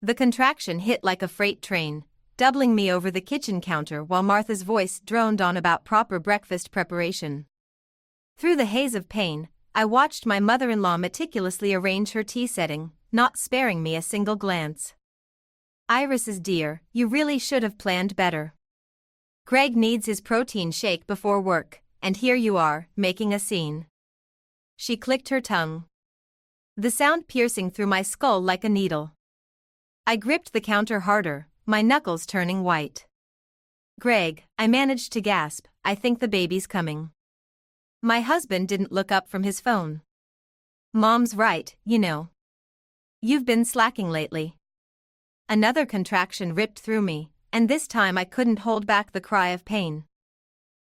The contraction hit like a freight train, doubling me over the kitchen counter while Martha's voice droned on about proper breakfast preparation. Through the haze of pain, I watched my mother-in-law meticulously arrange her tea setting, not sparing me a single glance. Iris dear, you really should have planned better. Greg needs his protein shake before work, and here you are, making a scene. She clicked her tongue, the sound piercing through my skull like a needle. I gripped the counter harder, my knuckles turning white. Greg, I managed to gasp, I think the baby's coming. My husband didn't look up from his phone. Mom's right, you know. You've been slacking lately. Another contraction ripped through me, and this time I couldn't hold back the cry of pain.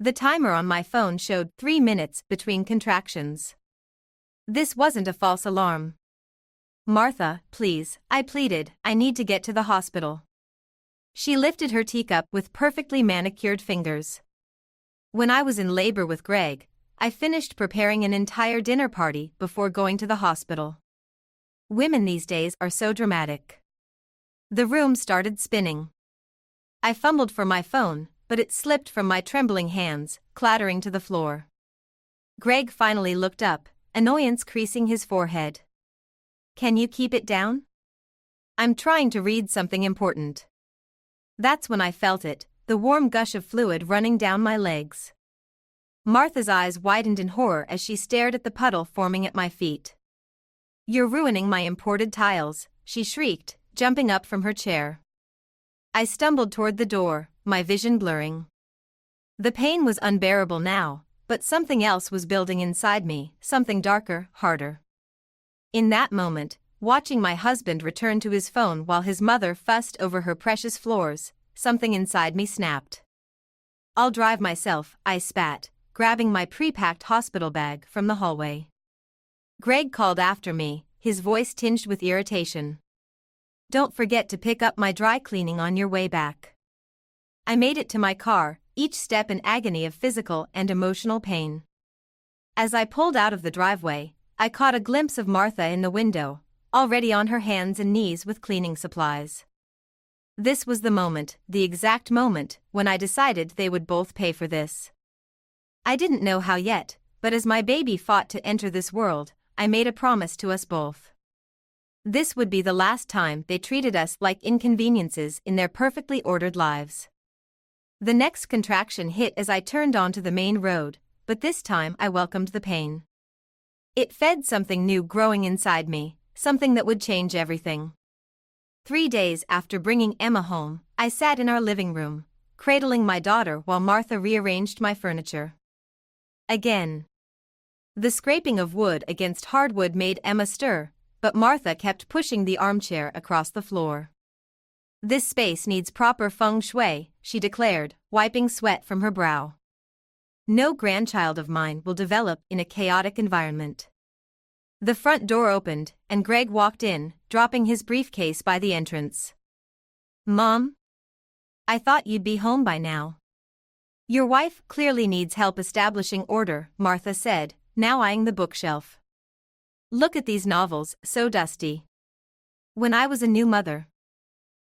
The timer on my phone showed 3 minutes between contractions. This wasn't a false alarm. Martha, please, I pleaded, I need to get to the hospital. She lifted her teacup with perfectly manicured fingers. When I was in labor with Greg, I finished preparing an entire dinner party before going to the hospital. Women these days are so dramatic. The room started spinning. I fumbled for my phone, but it slipped from my trembling hands, clattering to the floor. Greg finally looked up, annoyance creasing his forehead. Can you keep it down? I'm trying to read something important. That's when I felt it, the warm gush of fluid running down my legs. Martha's eyes widened in horror as she stared at the puddle forming at my feet. You're ruining my imported tiles, she shrieked, jumping up from her chair. I stumbled toward the door, my vision blurring. The pain was unbearable now, but something else was building inside me, something darker, harder. In that moment, watching my husband return to his phone while his mother fussed over her precious floors, something inside me snapped. I'll drive myself, I spat, grabbing my pre-packed hospital bag from the hallway. Greg called after me, his voice tinged with irritation. Don't forget to pick up my dry cleaning on your way back. I made it to my car, each step an agony of physical and emotional pain. As I pulled out of the driveway, I caught a glimpse of Martha in the window, already on her hands and knees with cleaning supplies. This was the moment, the exact moment, when I decided they would both pay for this. I didn't know how yet, but as my baby fought to enter this world, I made a promise to us both. This would be the last time they treated us like inconveniences in their perfectly ordered lives. The next contraction hit as I turned onto the main road, but this time I welcomed the pain. It fed something new growing inside me, something that would change everything. 3 days after bringing Emma home, I sat in our living room, cradling my daughter while Martha rearranged my furniture. Again. The scraping of wood against hardwood made Emma stir, but Martha kept pushing the armchair across the floor. This space needs proper feng shui, she declared, wiping sweat from her brow. No grandchild of mine will develop in a chaotic environment. The front door opened, and Greg walked in, dropping his briefcase by the entrance. Mom? I thought you'd be home by now. Your wife clearly needs help establishing order, Martha said, now eyeing the bookshelf. Look at these novels, so dusty. When I was a new mother.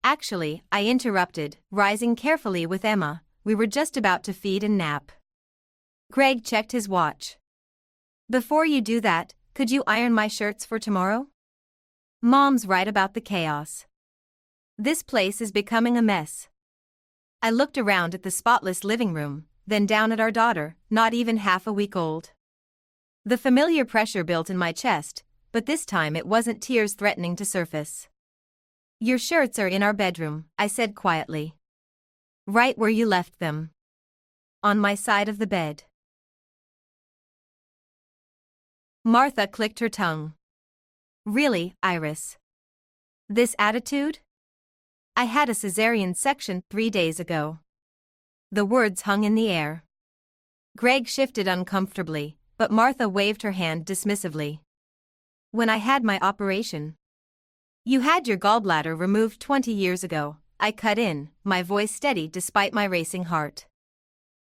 Actually, I interrupted, rising carefully with Emma, we were just about to feed and nap. Greg checked his watch. Before you do that, could you iron my shirts for tomorrow? Mom's right about the chaos. This place is becoming a mess. I looked around at the spotless living room, then down at our daughter, not even half a week old. The familiar pressure built in my chest, but this time it wasn't tears threatening to surface. Your shirts are in our bedroom, I said quietly. Right where you left them. On my side of the bed. Martha clicked her tongue. Really, Iris? This attitude? I had a cesarean section 3 days ago. The words hung in the air. Greg shifted uncomfortably, but Martha waved her hand dismissively. When I had my operation. You had your gallbladder removed 20 years ago, I cut in, my voice steady despite my racing heart.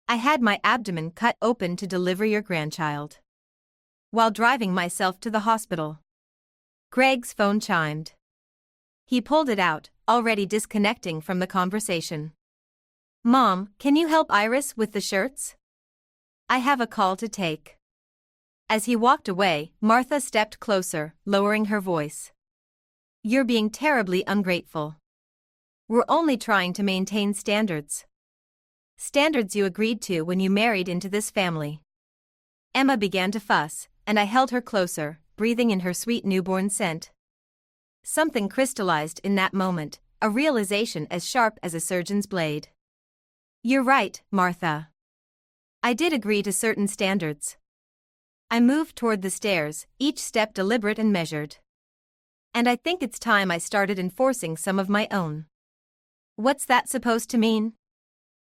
I had my abdomen cut open to deliver your grandchild. While driving myself to the hospital. Greg's phone chimed. He pulled it out, already disconnecting from the conversation. Mom, can you help Iris with the shirts? I have a call to take. As he walked away, Martha stepped closer, lowering her voice. You're being terribly ungrateful. We're only trying to maintain standards. Standards you agreed to when you married into this family. Emma began to fuss, and I held her closer, breathing in her sweet newborn scent. Something crystallized in that moment, a realization as sharp as a surgeon's blade. You're right, Martha. I did agree to certain standards. I moved toward the stairs, each step deliberate and measured. And I think it's time I started enforcing some of my own. What's that supposed to mean?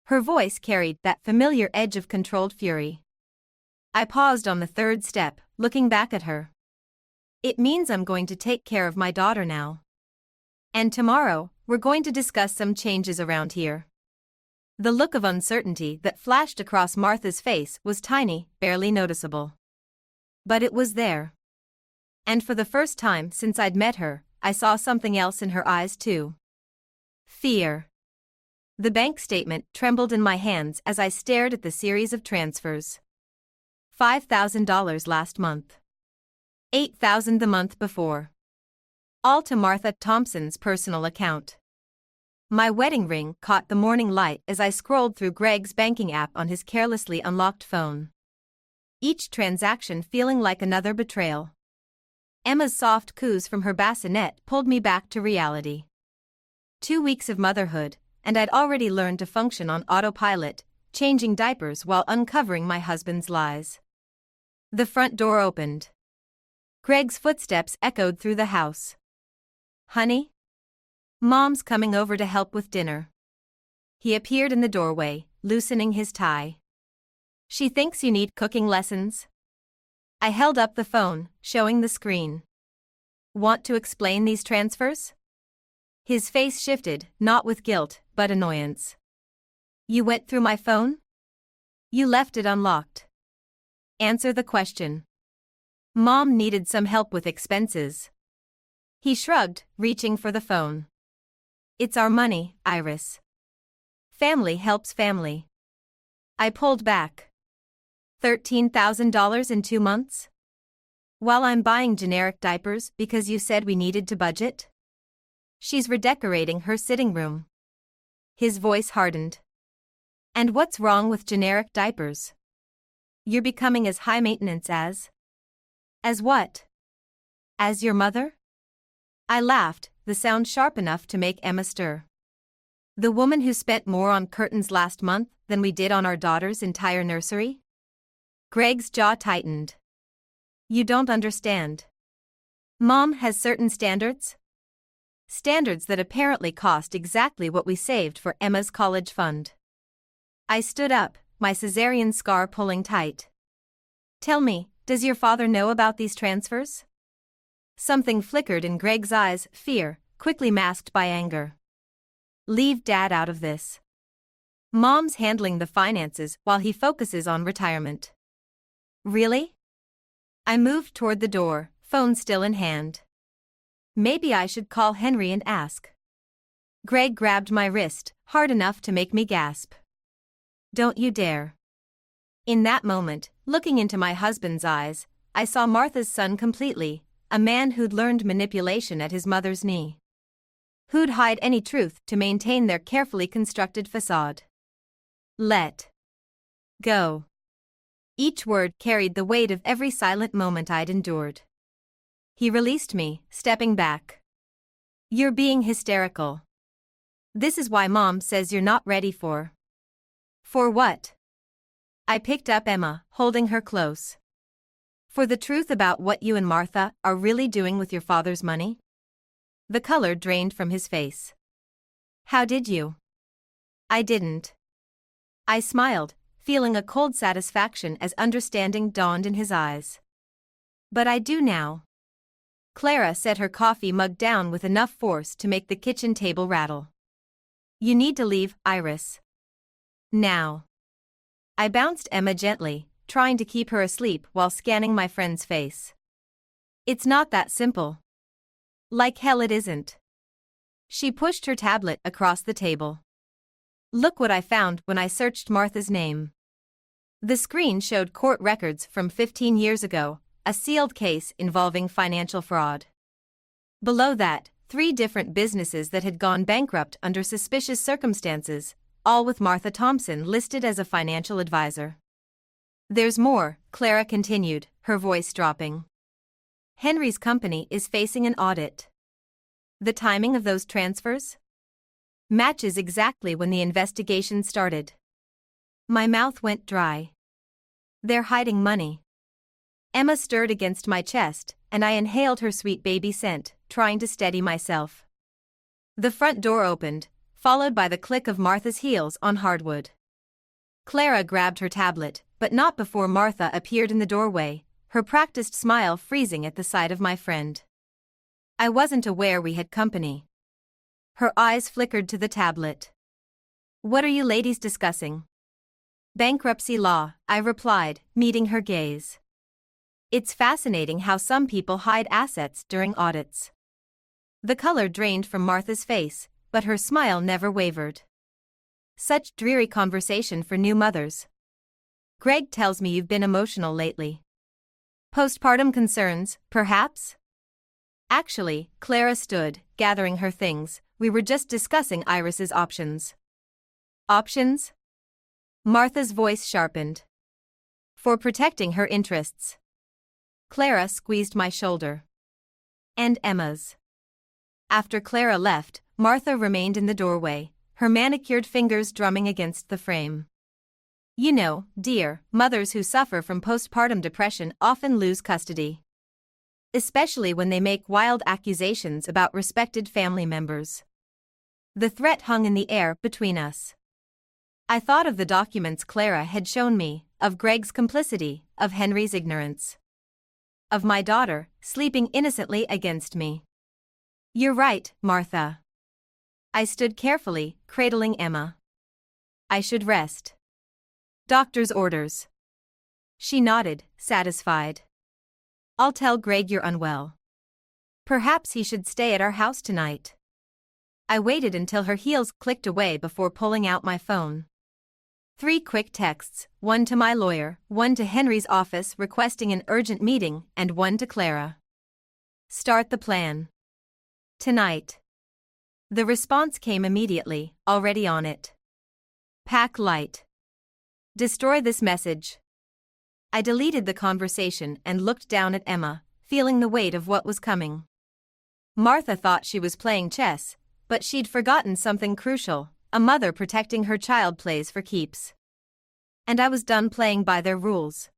Her voice carried that familiar edge of controlled fury. I paused on the third step, looking back at her. It means I'm going to take care of my daughter now. And tomorrow, we're going to discuss some changes around here. The look of uncertainty that flashed across Martha's face was tiny, barely noticeable. But it was there. And for the first time since I'd met her, I saw something else in her eyes too. Fear. The bank statement trembled in my hands as I stared at the series of transfers. $5,000 last month. $8,000 the month before. All to Martha Thompson's personal account. My wedding ring caught the morning light as I scrolled through Greg's banking app on his carelessly unlocked phone. Each transaction feeling like another betrayal. Emma's soft coos from her bassinet pulled me back to reality. 2 weeks of motherhood, and I'd already learned to function on autopilot, changing diapers while uncovering my husband's lies. The front door opened. Greg's footsteps echoed through the house. Honey? Mom's coming over to help with dinner. He appeared in the doorway, loosening his tie. She thinks you need cooking lessons? I held up the phone, showing the screen. Want to explain these transfers? His face shifted, not with guilt, but annoyance. You went through my phone? You left it unlocked. Answer the question. Mom needed some help with expenses. He shrugged, reaching for the phone. It's our money, Iris. Family helps family. I pulled back. $13,000 in 2 months? While I'm buying generic diapers because you said we needed to budget? She's redecorating her sitting room. His voice hardened. And what's wrong with generic diapers? You're becoming as high maintenance as? As what? As your mother? I laughed, the sound sharp enough to make Emma stir. The woman who spent more on curtains last month than we did on our daughter's entire nursery? Greg's jaw tightened. You don't understand. Mom has certain standards? Standards that apparently cost exactly what we saved for Emma's college fund. I stood up, my cesarean scar pulling tight. Tell me, does your father know about these transfers? Something flickered in Greg's eyes, fear, quickly masked by anger. Leave Dad out of this. Mom's handling the finances while he focuses on retirement. Really? I moved toward the door, phone still in hand. Maybe I should call Henry and ask. Greg grabbed my wrist, hard enough to make me gasp. Don't you dare. In that moment, looking into my husband's eyes, I saw Martha's son completely, a man who'd learned manipulation at his mother's knee. Who'd hide any truth to maintain their carefully constructed facade. Let go. Each word carried the weight of every silent moment I'd endured. He released me, stepping back. You're being hysterical. This is why Mom says you're not ready for. For what? I picked up Emma, holding her close. For the truth about what you and Martha are really doing with your father's money? The color drained from his face. How did you? I didn't. I smiled, feeling a cold satisfaction as understanding dawned in his eyes. But I do now. Clara set her coffee mug down with enough force to make the kitchen table rattle. You need to leave, Iris. Now. I bounced Emma gently, trying to keep her asleep while scanning my friend's face. It's not that simple. Like hell it isn't. She pushed her tablet across the table. Look what I found when I searched Martha's name. The screen showed court records from 15 years ago, a sealed case involving financial fraud. Below that, 3 different businesses that had gone bankrupt under suspicious circumstances, all with Martha Thompson listed as a financial advisor. There's more, Clara continued, her voice dropping. Henry's company is facing an audit. The timing of those transfers matches exactly when the investigation started. My mouth went dry. They're hiding money. Emma stirred against my chest, and I inhaled her sweet baby scent, trying to steady myself. The front door opened, followed by the click of Martha's heels on hardwood. Clara grabbed her tablet, but not before Martha appeared in the doorway, her practiced smile freezing at the sight of my friend. I wasn't aware we had company. Her eyes flickered to the tablet. What are you ladies discussing? Bankruptcy law, I replied, meeting her gaze. It's fascinating how some people hide assets during audits. The color drained from Martha's face, but her smile never wavered. Such dreary conversation for new mothers. Greg tells me you've been emotional lately. Postpartum concerns, perhaps? Actually, Clara stood, gathering her things. We were just discussing Iris's options. Options? Martha's voice sharpened. For protecting her interests. Clara squeezed my shoulder. And Emma's. After Clara left, Martha remained in the doorway, her manicured fingers drumming against the frame. You know, dear, mothers who suffer from postpartum depression often lose custody. Especially when they make wild accusations about respected family members. The threat hung in the air between us. I thought of the documents Clara had shown me, of Greg's complicity, of Henry's ignorance. Of my daughter, sleeping innocently against me. You're right, Martha. I stood carefully, cradling Emma. I should rest. Doctor's orders. She nodded, satisfied. I'll tell Greg you're unwell. Perhaps he should stay at our house tonight. I waited until her heels clicked away before pulling out my phone. 3 quick texts, one to my lawyer, one to Henry's office requesting an urgent meeting, and one to Clara. Start the plan. Tonight. The response came immediately, already on it. Pack light. Destroy this message. I deleted the conversation and looked down at Emma, feeling the weight of what was coming. Martha thought she was playing chess, but she'd forgotten something crucial. A mother protecting her child plays for keeps. And I was done playing by their rules.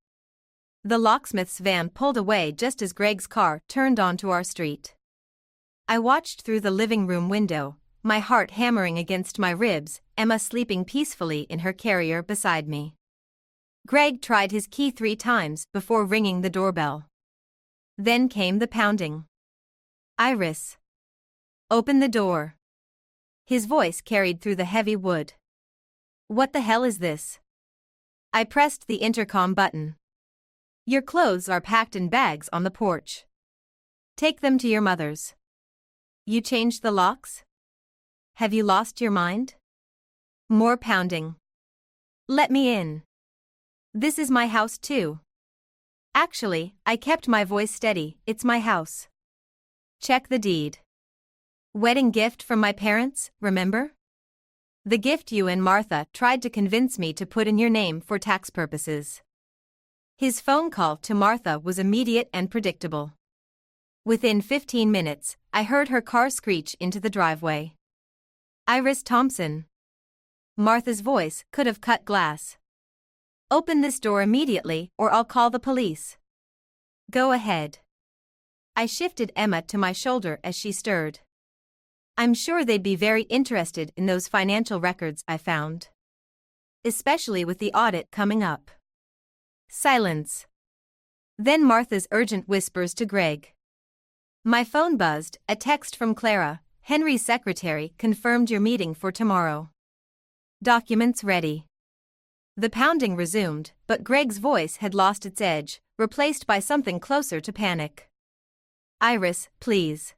The locksmith's van pulled away just as Greg's car turned onto our street. I watched through the living room window, my heart hammering against my ribs, Emma sleeping peacefully in her carrier beside me. Greg tried his key 3 times before ringing the doorbell. Then came the pounding. Iris. Open the door. His voice carried through the heavy wood. What the hell is this? I pressed the intercom button. Your clothes are packed in bags on the porch. Take them to your mother's. You changed the locks? Have you lost your mind? More pounding. Let me in. This is my house too. Actually, I kept my voice steady, it's my house. Check the deed. Wedding gift from my parents, remember? The gift you and Martha tried to convince me to put in your name for tax purposes. His phone call to Martha was immediate and predictable. Within 15 minutes, I heard her car screech into the driveway. Iris Thompson. Martha's voice could have cut glass. Open this door immediately or I'll call the police. Go ahead. I shifted Emma to my shoulder as she stirred. I'm sure they'd be very interested in those financial records I found. Especially with the audit coming up. Silence. Then Martha's urgent whispers to Greg. My phone buzzed, a text from Clara, Henry's secretary confirmed your meeting for tomorrow. Documents ready. The pounding resumed, but Greg's voice had lost its edge, replaced by something closer to panic. Iris, please.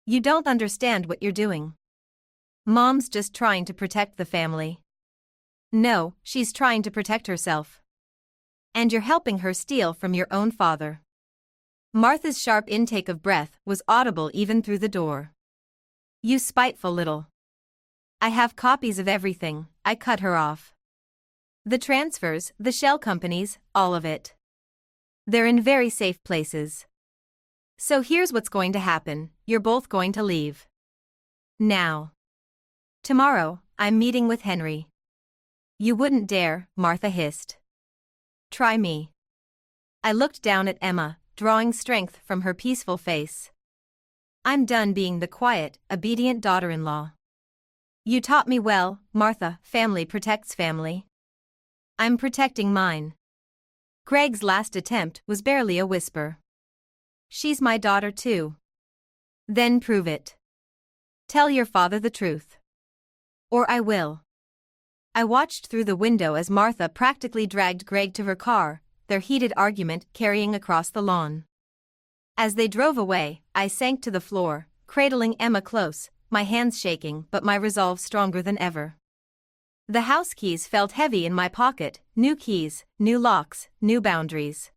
You don't understand what you're doing. Mom's just trying to protect the family. No, she's trying to protect herself. And you're helping her steal from your own father. Martha's sharp intake of breath was audible even through the door. You spiteful little. I have copies of everything, I cut her off. The transfers, the shell companies, all of it. They're in very safe places. So here's what's going to happen, you're both going to leave. Now. Tomorrow, I'm meeting with Henry. You wouldn't dare, Martha hissed. Try me. I looked down at Emma, drawing strength from her peaceful face. I'm done being the quiet, obedient daughter-in-law. You taught me well, Martha, family protects family. I'm protecting mine. Greg's last attempt was barely a whisper. She's my daughter too. Then prove it. Tell your father the truth. Or I will. I watched through the window as Martha practically dragged Greg to her car, their heated argument carrying across the lawn. As they drove away, I sank to the floor, cradling Emma close, my hands shaking but my resolve stronger than ever. The house keys felt heavy in my pocket, new keys, new locks, new boundaries.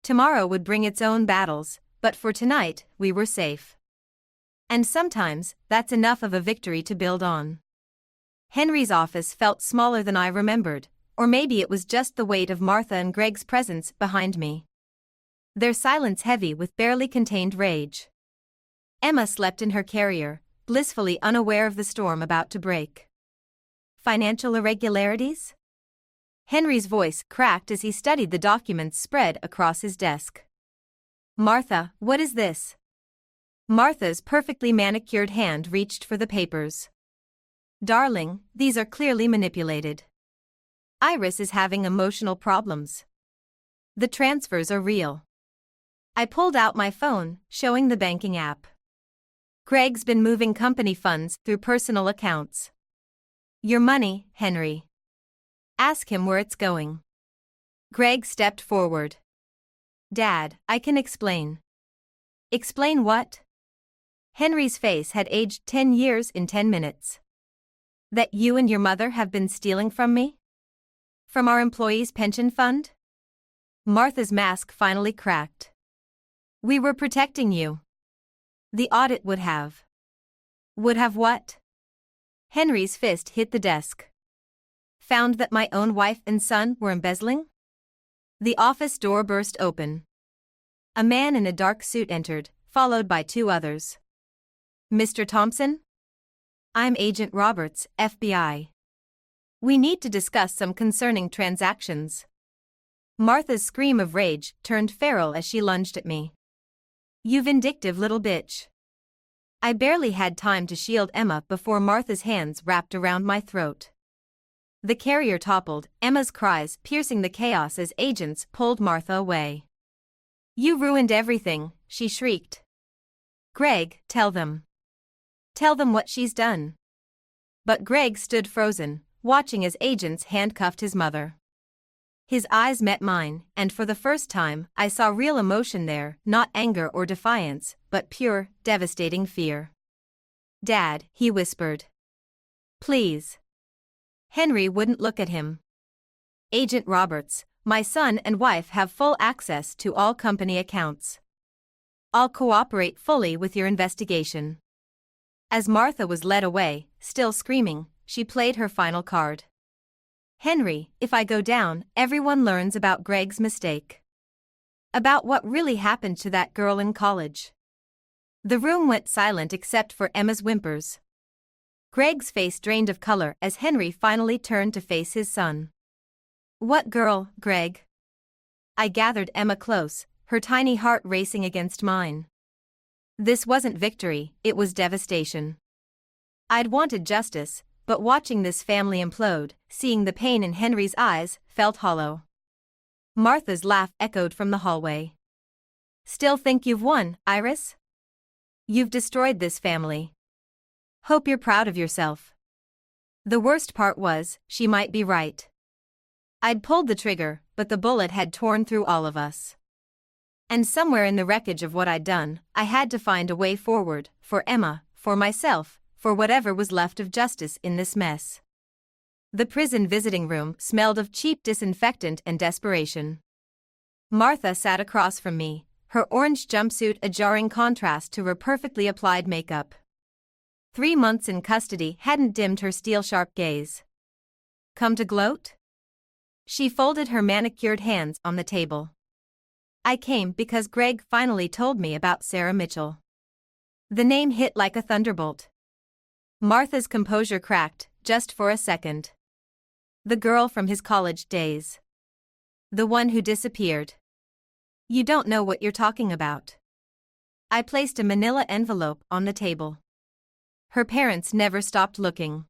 Tomorrow would bring its own battles, but for tonight, we were safe. And sometimes, that's enough of a victory to build on. Henry's office felt smaller than I remembered, or maybe it was just the weight of Martha and Greg's presence behind me. Their silence heavy with barely contained rage. Emma slept in her carrier, blissfully unaware of the storm about to break. Financial irregularities? Henry's voice cracked as he studied the documents spread across his desk. Martha, what is this? Martha's perfectly manicured hand reached for the papers. Darling, these are clearly manipulated. Iris is having emotional problems. The transfers are real. I pulled out my phone, showing the banking app. Greg's been moving company funds through personal accounts. Your money, Henry. Ask him where it's going. Greg stepped forward. Dad, I can explain. Explain what? Henry's face had aged 10 years in 10 minutes. That you and your mother have been stealing from me? From our employees' pension fund? Martha's mask finally cracked. We were protecting you. The audit would have. Would have what? Henry's fist hit the desk. Found that my own wife and son were embezzling? The office door burst open. A man in a dark suit entered, followed by two others. Mr. Thompson? I'm Agent Roberts, FBI. We need to discuss some concerning transactions. Martha's scream of rage turned feral as she lunged at me. You vindictive little bitch. I barely had time to shield Emma before Martha's hands wrapped around my throat. The carrier toppled, Emma's cries piercing the chaos as agents pulled Martha away. You ruined everything, she shrieked. Greg, tell them. Tell them what she's done. But Greg stood frozen, watching as agents handcuffed his mother. His eyes met mine, and for the first time, I saw real emotion there, not anger or defiance, but pure, devastating fear. Dad, he whispered. Please. Henry wouldn't look at him. Agent Roberts, my son and wife have full access to all company accounts. I'll cooperate fully with your investigation. As Martha was led away, still screaming, she played her final card. Henry, if I go down, everyone learns about Greg's mistake. About what really happened to that girl in college. The room went silent except for Emma's whimpers. Greg's face drained of color as Henry finally turned to face his son. What girl, Greg? I gathered Emma close, her tiny heart racing against mine. This wasn't victory, it was devastation. I'd wanted justice, but watching this family implode, seeing the pain in Henry's eyes, felt hollow. Martha's laugh echoed from the hallway. Still think you've won, Iris? You've destroyed this family. Hope you're proud of yourself. The worst part was, she might be right. I'd pulled the trigger, but the bullet had torn through all of us. And somewhere in the wreckage of what I'd done, I had to find a way forward, for Emma, for myself, for whatever was left of justice in this mess. The prison visiting room smelled of cheap disinfectant and desperation. Martha sat across from me, her orange jumpsuit a jarring contrast to her perfectly applied makeup. 3 months in custody hadn't dimmed her steel-sharp gaze. Come to gloat? She folded her manicured hands on the table. I came because Greg finally told me about Sarah Mitchell. The name hit like a thunderbolt. Martha's composure cracked, just for a second. The girl from his college days. The one who disappeared. You don't know what you're talking about. I placed a manila envelope on the table. Her parents never stopped looking.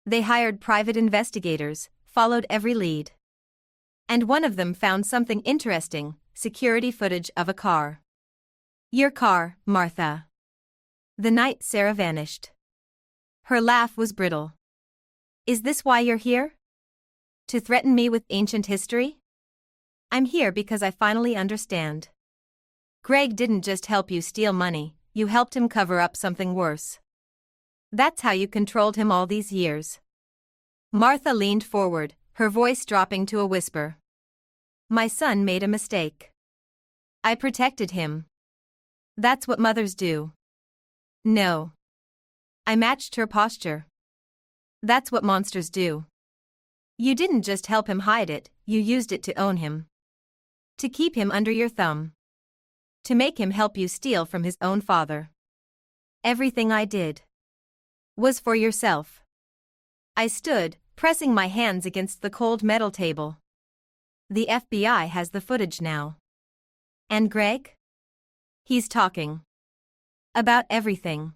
They hired private investigators, followed every lead. And one of them found something interesting, security footage of a car. Your car, Martha. The night Sarah vanished. Her laugh was brittle. Is this why you're here? To threaten me with ancient history? I'm here because I finally understand. Greg didn't just help you steal money, you helped him cover up something worse. That's how you controlled him all these years. Martha leaned forward, her voice dropping to a whisper. My son made a mistake. I protected him. That's what mothers do. No. I matched her posture. That's what monsters do. You didn't just help him hide it, you used it to own him. To keep him under your thumb. To make him help you steal from his own father. Everything I did was for yourself. I stood, pressing my hands against the cold metal table. The FBI has the footage now. And Greg? He's talking. About everything.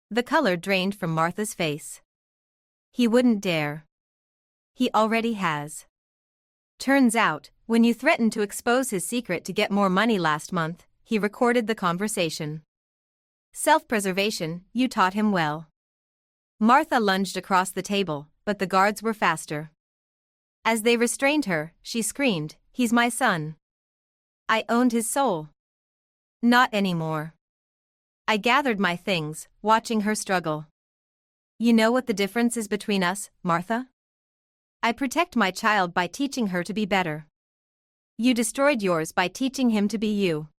The color drained from Martha's face. He wouldn't dare. He already has. Turns out, when you threatened to expose his secret to get more money last month, he recorded the conversation. Self-preservation, you taught him well. Martha lunged across the table, but the guards were faster. As they restrained her, she screamed, He's my son. I owned his soul. Not anymore. I gathered my things, watching her struggle. You know what the difference is between us, Martha? I protect my child by teaching her to be better. You destroyed yours by teaching him to be you.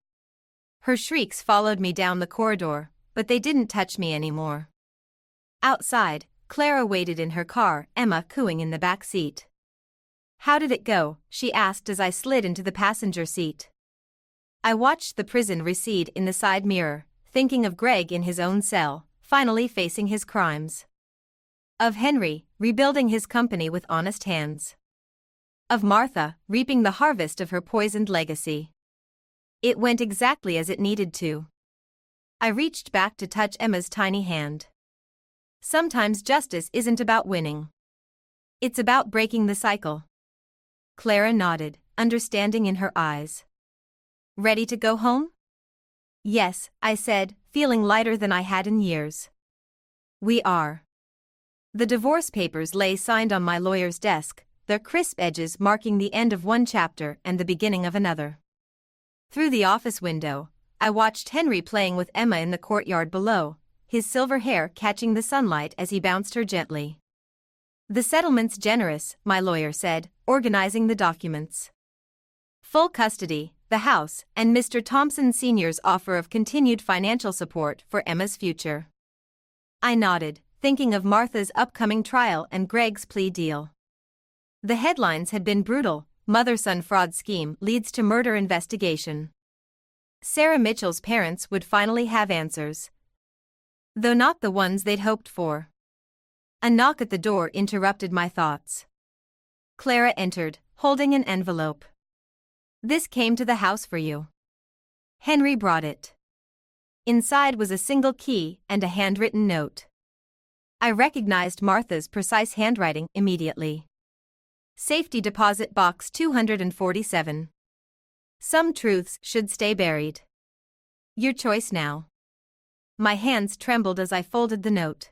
Her shrieks followed me down the corridor, but they didn't touch me anymore. Outside, Clara waited in her car, Emma cooing in the back seat. How did it go? She asked as I slid into the passenger seat. I watched the prison recede in the side mirror, thinking of Greg in his own cell, finally facing his crimes. Of Henry, rebuilding his company with honest hands. Of Martha, reaping the harvest of her poisoned legacy. It went exactly as it needed to. I reached back to touch Emma's tiny hand. Sometimes justice isn't about winning. It's about breaking the cycle. Clara nodded, understanding in her eyes. Ready to go home? Yes, I said, feeling lighter than I had in years. We are. The divorce papers lay signed on my lawyer's desk, their crisp edges marking the end of one chapter and the beginning of another. Through the office window, I watched Henry playing with Emma in the courtyard below, his silver hair catching the sunlight as he bounced her gently. The settlement's generous, my lawyer said, organizing the documents. Full custody, the house, and Mr. Thompson Sr.'s offer of continued financial support for Emma's future. I nodded, thinking of Martha's upcoming trial and Greg's plea deal. The headlines had been brutal: mother-son fraud scheme leads to murder investigation. Sarah Mitchell's parents would finally have answers. Though not the ones they'd hoped for. A knock at the door interrupted my thoughts. Clara entered, holding an envelope. This came to the house for you. Henry brought it. Inside was a single key and a handwritten note. I recognized Martha's precise handwriting immediately. Safety Deposit Box 247. Some truths should stay buried. Your choice now. My hands trembled as I folded the note.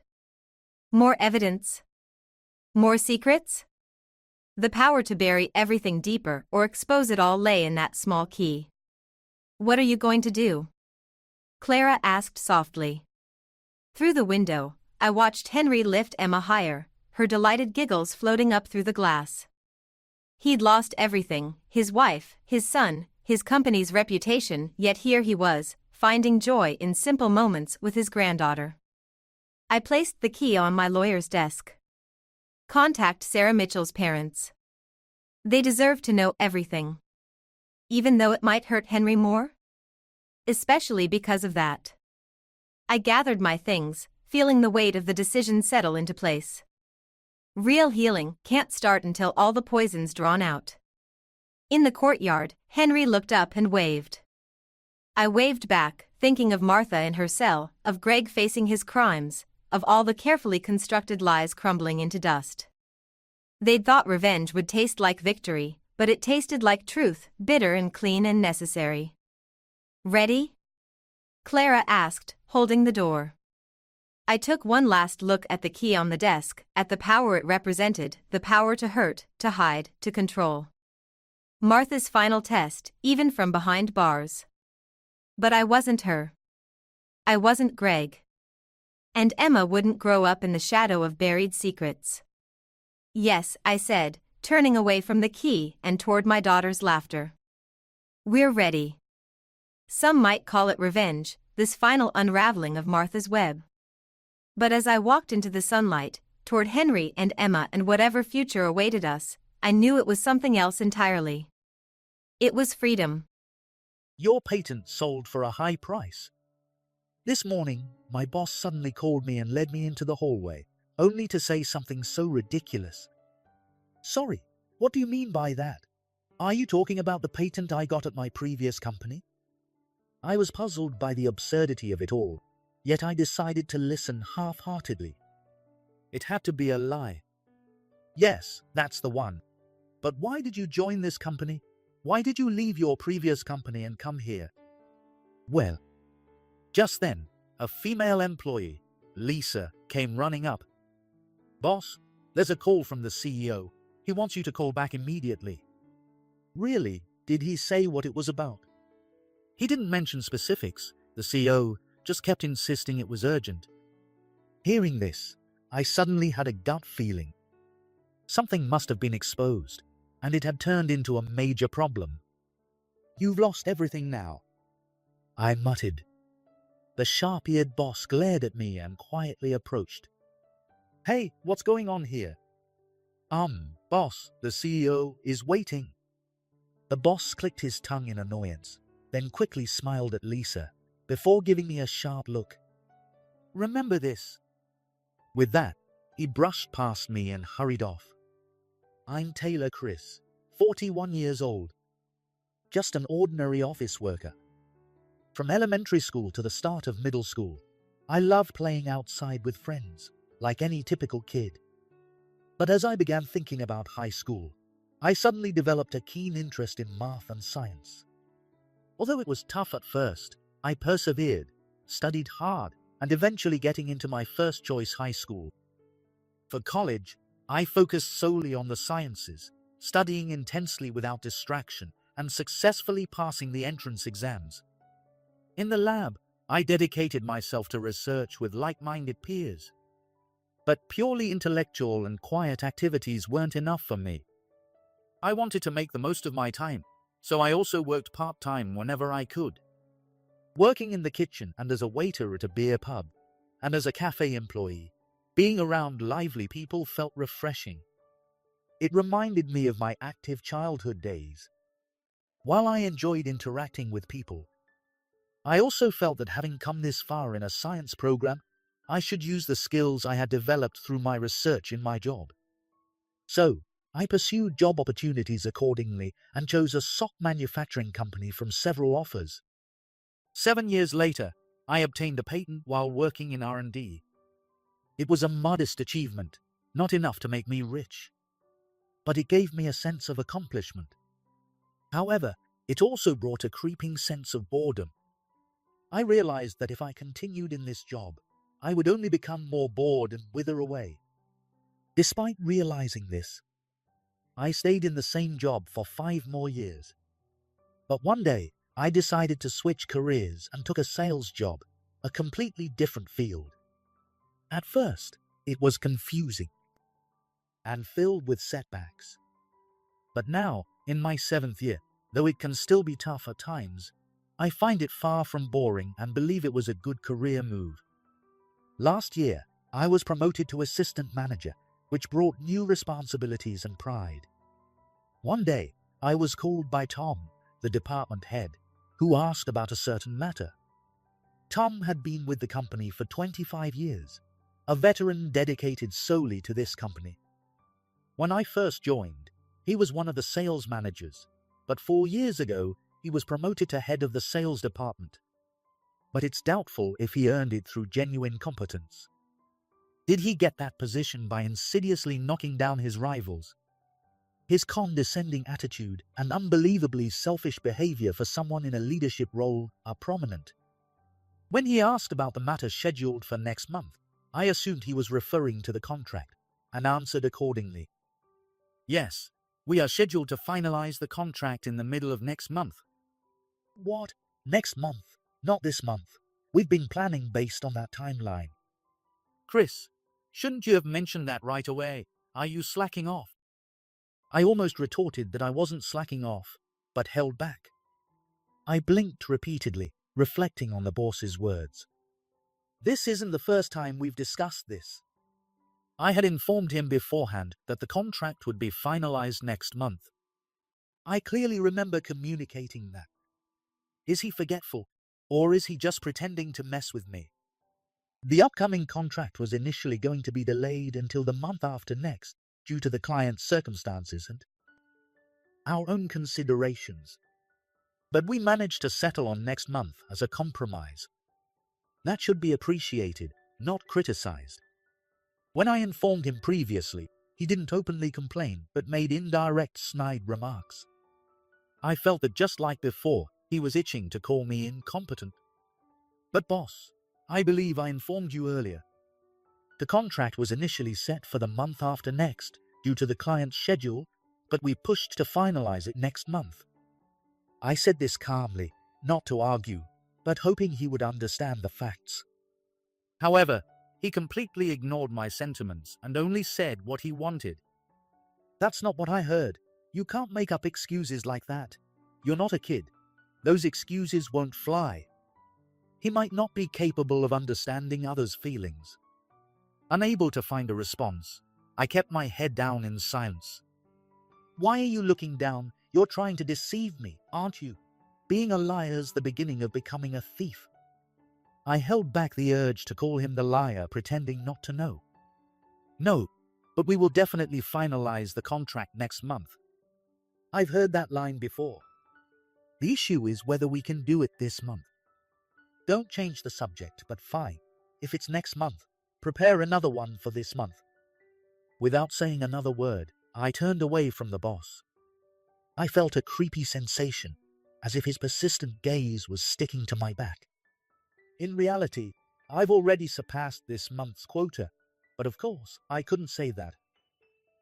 More evidence? More secrets? The power to bury everything deeper or expose it all lay in that small key. What are you going to do? Clara asked softly. Through the window, I watched Henry lift Emma higher, her delighted giggles floating up through the glass. He'd lost everything, his wife, his son, his company's reputation, yet here he was, finding joy in simple moments with his granddaughter. I placed the key on my lawyer's desk. Contact Sarah Mitchell's parents. They deserve to know everything. Even though it might hurt Henry more? Especially because of that. I gathered my things, feeling the weight of the decision settle into place. Real healing can't start until all the poison's drawn out. In the courtyard, Henry looked up and waved. I waved back, thinking of Martha in her cell, of Greg facing his crimes, of all the carefully constructed lies crumbling into dust. They'd thought revenge would taste like victory, but it tasted like truth, bitter and clean and necessary. Ready? Clara asked, holding the door. I took one last look at the key on the desk, at the power it represented, the power to hurt, to hide, to control. Martha's final test, even from behind bars. But I wasn't her. I wasn't Greg. And Emma wouldn't grow up in the shadow of buried secrets. Yes, I said, turning away from the key and toward my daughter's laughter. We're ready. Some might call it revenge, this final unraveling of Martha's web. But as I walked into the sunlight, toward Henry and Emma and whatever future awaited us, I knew it was something else entirely. It was freedom. Your patent sold for a high price. This morning, my boss suddenly called me and led me into the hallway, only to say something so ridiculous. Sorry, what do you mean by that? Are you talking about the patent I got at my previous company? I was puzzled by the absurdity of it all, yet I decided to listen half-heartedly. It had to be a lie. Yes, that's the one. But why did you join this company? Why did you leave your previous company and come here? Well, just then, a female employee, Lisa, came running up. Boss, there's a call from the CEO. He wants you to call back immediately. Really? Did he say what it was about? He didn't mention specifics. The CEO just kept insisting it was urgent. Hearing this, I suddenly had a gut feeling. Something must have been exposed, and it had turned into a major problem. You've lost everything now, I muttered. The sharp-eared boss glared at me and quietly approached. Hey, what's going on here? Boss, the CEO is waiting. The boss clicked his tongue in annoyance, then quickly smiled at Lisa, before giving me a sharp look. Remember this. With that, he brushed past me and hurried off. I'm Taylor Chris, 41 years old. Just an ordinary office worker. From elementary school to the start of middle school, I loved playing outside with friends, like any typical kid. But as I began thinking about high school, I suddenly developed a keen interest in math and science. Although it was tough at first, I persevered, studied hard, and eventually getting into my first choice high school. For college, I focused solely on the sciences, studying intensely without distraction and successfully passing the entrance exams. In the lab, I dedicated myself to research with like-minded peers. But purely intellectual and quiet activities weren't enough for me. I wanted to make the most of my time, so I also worked part-time whenever I could. Working in the kitchen and as a waiter at a beer pub, and as a cafe employee, being around lively people felt refreshing. It reminded me of my active childhood days. While I enjoyed interacting with people, I also felt that having come this far in a science program, I should use the skills I had developed through my research in my job. So, I pursued job opportunities accordingly and chose a sock manufacturing company from several offers. 7 years later, I obtained a patent while working in R&D. It was a modest achievement, not enough to make me rich. But it gave me a sense of accomplishment. However, it also brought a creeping sense of boredom. I realized that if I continued in this job, I would only become more bored and wither away. Despite realizing this, I stayed in the same job for 5 more years. But one day, I decided to switch careers and took a sales job, a completely different field. At first, it was confusing and filled with setbacks. But now, in my 7th year, though it can still be tough at times, I find it far from boring and believe it was a good career move. Last year, I was promoted to assistant manager, which brought new responsibilities and pride. One day, I was called by Tom, the department head, who asked about a certain matter. Tom had been with the company for 25 years, a veteran dedicated solely to this company. When I first joined, he was one of the sales managers, but 4 years ago, he was promoted to head of the sales department. But it's doubtful if he earned it through genuine competence. Did he get that position by insidiously knocking down his rivals? His condescending attitude and unbelievably selfish behavior for someone in a leadership role are prominent. When he asked about the matter scheduled for next month, I assumed he was referring to the contract and answered accordingly. Yes, we are scheduled to finalize the contract in the middle of next month. What? Next month? Not this month. We've been planning based on that timeline. Chris, shouldn't you have mentioned that right away? Are you slacking off? I almost retorted that I wasn't slacking off, but held back. I blinked repeatedly, reflecting on the boss's words. This isn't the first time we've discussed this. I had informed him beforehand that the contract would be finalized next month. I clearly remember communicating that. Is he forgetful, or is he just pretending to mess with me? The upcoming contract was initially going to be delayed until the month after next due to the client's circumstances and our own considerations. But we managed to settle on next month as a compromise. That should be appreciated, not criticized. When I informed him previously, he didn't openly complain but made indirect snide remarks. I felt that just like before, he was itching to call me incompetent. But boss, I believe I informed you earlier. The contract was initially set for the month after next due to the client's schedule, but we pushed to finalize it next month. I said this calmly, not to argue, but hoping he would understand the facts. However, he completely ignored my sentiments and only said what he wanted. That's not what I heard. You can't make up excuses like that. You're not a kid. Those excuses won't fly. He might not be capable of understanding others' feelings. Unable to find a response, I kept my head down in silence. Why are you looking down? You're trying to deceive me, aren't you? Being a liar's the beginning of becoming a thief. I held back the urge to call him the liar, pretending not to know. No, but we will definitely finalize the contract next month. I've heard that line before. The issue is whether we can do it this month. Don't change the subject, but fine. If it's next month, prepare another one for this month. Without saying another word, I turned away from the boss. I felt a creepy sensation, as if his persistent gaze was sticking to my back. In reality, I've already surpassed this month's quota, but of course, I couldn't say that.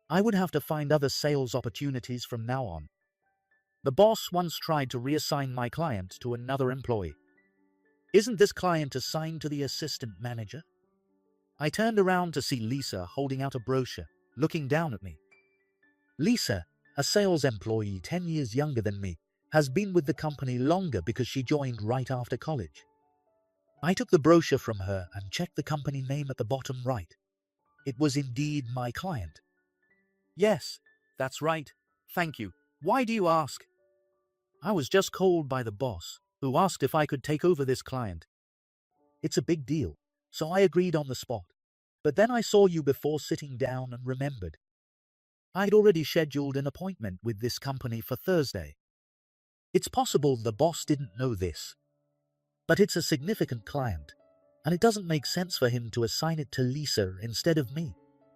I would have to find other sales opportunities from now on. The boss once tried to reassign my client to another employee. Isn't this client assigned to the assistant manager? I turned around to see Lisa holding out a brochure, looking down at me. Lisa, a sales employee 10 years younger than me, has been with the company longer because she joined right after college. I took the brochure from her and checked the company name at the bottom right. It was indeed my client. Yes, that's right. Thank you. Why do you ask? I was just called by the boss, who asked if I could take over this client. It's a big deal, so I agreed on the spot. But then I saw you before sitting down and remembered. I'd already scheduled an appointment with this company for Thursday. It's possible the boss didn't know this, but it's a significant client, and it doesn't make sense for him to assign it to Lisa instead of me,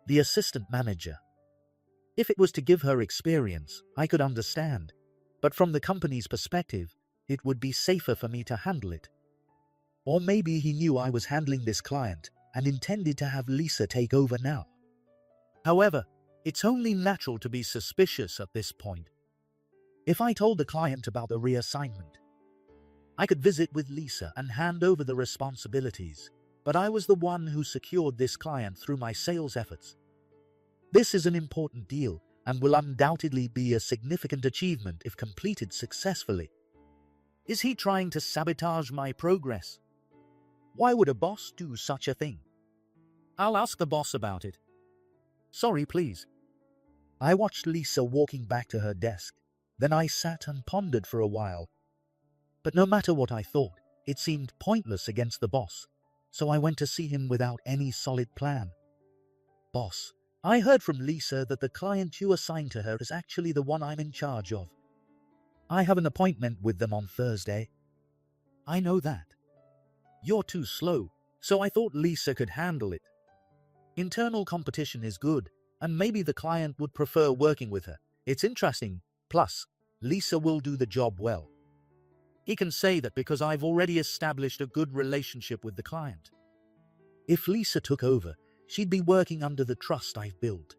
the assistant manager. If it was to give her experience, I could understand, but from the company's perspective, it would be safer for me to handle it. Or maybe he knew I was handling this client and intended to have Lisa take over now. However, it's only natural to be suspicious at this point. If I told the client about the reassignment, I could visit with Lisa and hand over the responsibilities, but I was the one who secured this client through my sales efforts. This is an important deal and will undoubtedly be a significant achievement if completed successfully. Is he trying to sabotage my progress? Why would a boss do such a thing? I'll ask the boss about it. Sorry, please. I watched Lisa walking back to her desk. Then I sat and pondered for a while. But no matter what I thought, it seemed pointless against the boss, so I went to see him without any solid plan. Boss, I heard from Lisa that the client you assigned to her is actually the one I'm in charge of. I have an appointment with them on Thursday. I know that. You're too slow, so I thought Lisa could handle it. Internal competition is good, and maybe the client would prefer working with her. It's interesting. Plus, Lisa will do the job well. He can say that because I've already established a good relationship with the client. If Lisa took over, she'd be working under the trust I've built,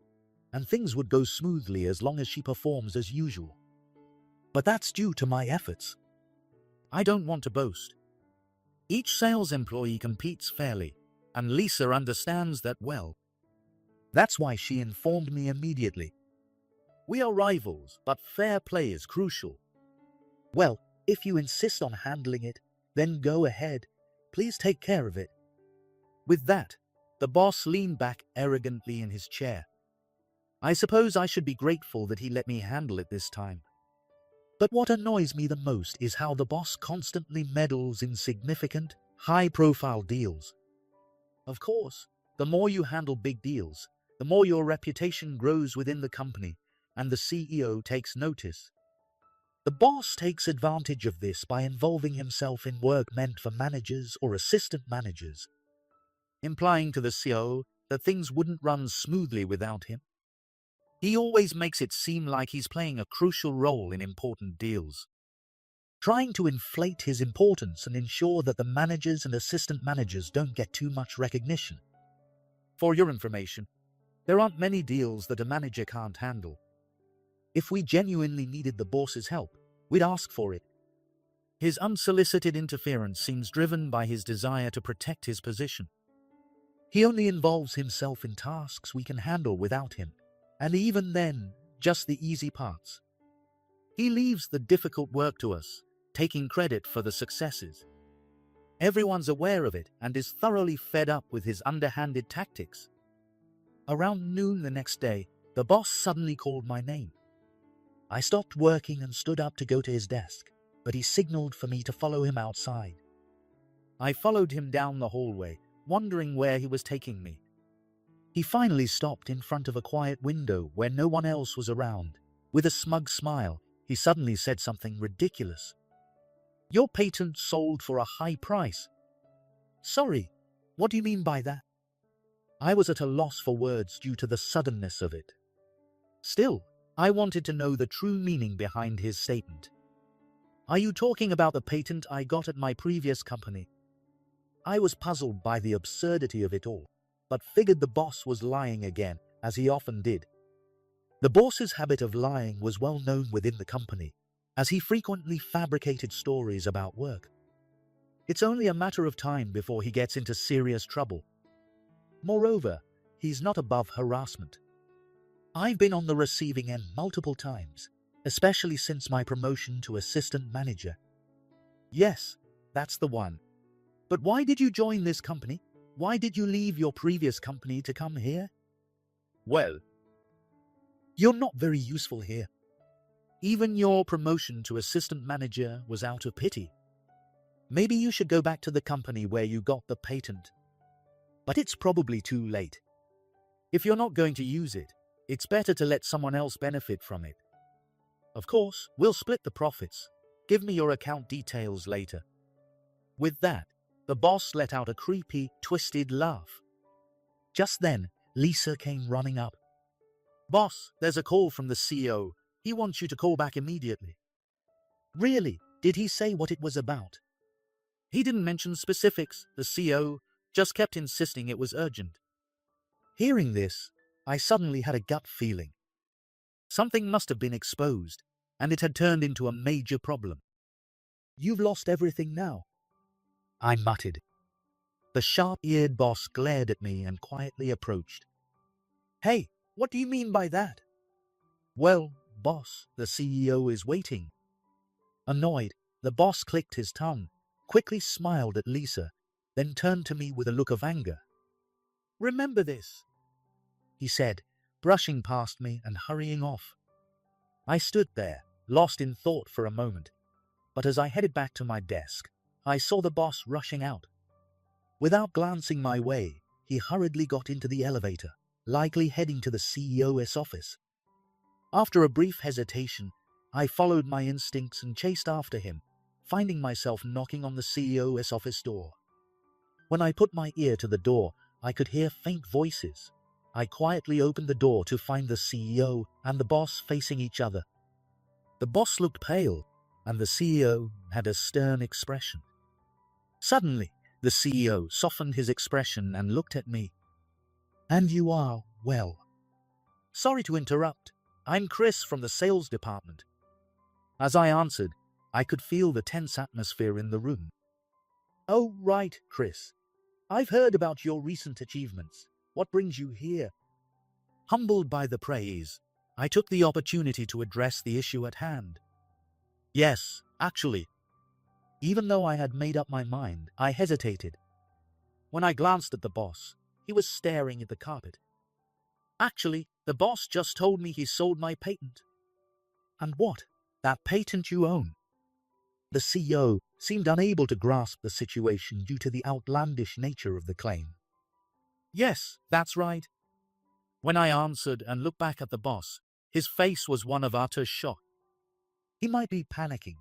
and things would go smoothly as long as she performs as usual. But that's due to my efforts. I don't want to boast. Each sales employee competes fairly, and Lisa understands that well. That's why she informed me immediately. We are rivals, but fair play is crucial. Well, if you insist on handling it, then go ahead. Please take care of it. With that, the boss leaned back arrogantly in his chair. I suppose I should be grateful that he let me handle it this time. But what annoys me the most is how the boss constantly meddles in significant, high-profile deals. Of course, the more you handle big deals, the more your reputation grows within the company, and the CEO takes notice. The boss takes advantage of this by involving himself in work meant for managers or assistant managers, implying to the CEO that things wouldn't run smoothly without him. He always makes it seem like he's playing a crucial role in important deals, trying to inflate his importance and ensure that the managers and assistant managers don't get too much recognition. For your information, there aren't many deals that a manager can't handle. If we genuinely needed the boss's help, we'd ask for it. His unsolicited interference seems driven by his desire to protect his position. He only involves himself in tasks we can handle without him, and even then, just the easy parts. He leaves the difficult work to us, taking credit for the successes. Everyone's aware of it and is thoroughly fed up with his underhanded tactics. Around noon the next day, the boss suddenly called my name. I stopped working and stood up to go to his desk, but he signaled for me to follow him outside. I followed him down the hallway, wondering where he was taking me. He finally stopped in front of a quiet window where no one else was around. With a smug smile, he suddenly said something ridiculous. "Your patent sold for a high price." Sorry, what do you mean by that? I was at a loss for words due to the suddenness of it. Still, I wanted to know the true meaning behind his statement. Are you talking about the patent I got at my previous company? I was puzzled by the absurdity of it all, but figured the boss was lying again, as he often did. The boss's habit of lying was well known within the company, as he frequently fabricated stories about work. It's only a matter of time before he gets into serious trouble. Moreover, he's not above harassment. I've been on the receiving end multiple times, especially since my promotion to assistant manager. Yes, that's the one. But why did you join this company? Why did you leave your previous company to come here? Well, you're not very useful here. Even your promotion to assistant manager was out of pity. Maybe you should go back to the company where you got the patent. But it's probably too late. If you're not going to use it, it's better to let someone else benefit from it. Of course, we'll split the profits. Give me your account details later. With that, the boss let out a creepy, twisted laugh. Just then, Lisa came running up. "Boss, there's a call from the CEO. He wants you to call back immediately." Really? Did he say what it was about? He didn't mention specifics. The CEO just kept insisting it was urgent. Hearing this, I suddenly had a gut feeling. Something must have been exposed, and it had turned into a major problem. You've lost everything now, I muttered. The sharp-eared boss glared at me and quietly approached. Hey, what do you mean by that? Well, boss, the CEO is waiting. Annoyed, the boss clicked his tongue, quickly smiled at Lisa, then turned to me with a look of anger. Remember this, he said, brushing past me and hurrying off. I stood there, lost in thought for a moment, but as I headed back to my desk, I saw the boss rushing out. Without glancing my way, he hurriedly got into the elevator, likely heading to the CEO's office. After a brief hesitation, I followed my instincts and chased after him, finding myself knocking on the CEO's office door. When I put my ear to the door, I could hear faint voices. I quietly opened the door to find the CEO and the boss facing each other. The boss looked pale, and the CEO had a stern expression. Suddenly, the CEO softened his expression and looked at me. And you are, well. Sorry to interrupt. I'm Chris from the sales department. As I answered, I could feel the tense atmosphere in the room. Oh, right, Chris. I've heard about your recent achievements. What brings you here? Humbled by the praise, I took the opportunity to address the issue at hand. Yes, actually. Even though I had made up my mind, I hesitated. When I glanced at the boss, he was staring at the carpet. Actually, the boss just told me he sold my patent. And what? That patent you own? The CEO seemed unable to grasp the situation due to the outlandish nature of the claim. Yes, that's right. When I answered and looked back at the boss, his face was one of utter shock. He might be panicking,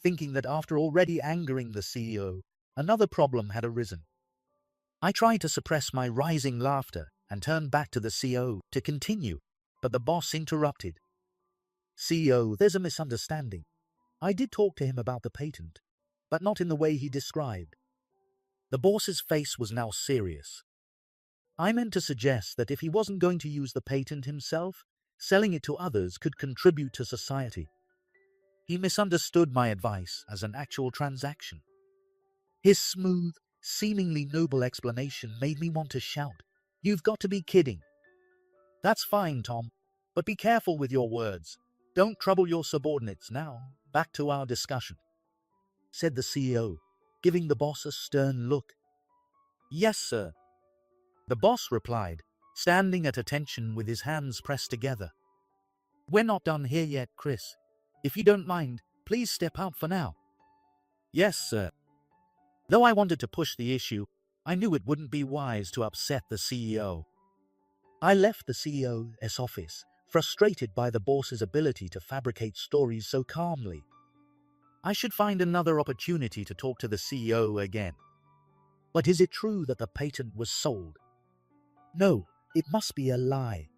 thinking that after already angering the CEO, another problem had arisen. I tried to suppress my rising laughter and turned back to the CEO to continue, but the boss interrupted. CEO, there's a misunderstanding. I did talk to him about the patent, but not in the way he described. The boss's face was now serious. I meant to suggest that if he wasn't going to use the patent himself, selling it to others could contribute to society. He misunderstood my advice as an actual transaction. His smooth, seemingly noble explanation made me want to shout, "You've got to be kidding." That's fine, Tom, but be careful with your words. Don't trouble your subordinates now. Back to our discussion, said the CEO, giving the boss a stern look. Yes, sir, the boss replied, standing at attention with his hands pressed together. We're not done here yet, Chris. If you don't mind, please step out for now. Yes, sir. Though I wanted to push the issue, I knew it wouldn't be wise to upset the CEO. I left the CEO's office, frustrated by the boss's ability to fabricate stories so calmly. I should find another opportunity to talk to the CEO again. But is it true that the patent was sold? No, it must be a lie.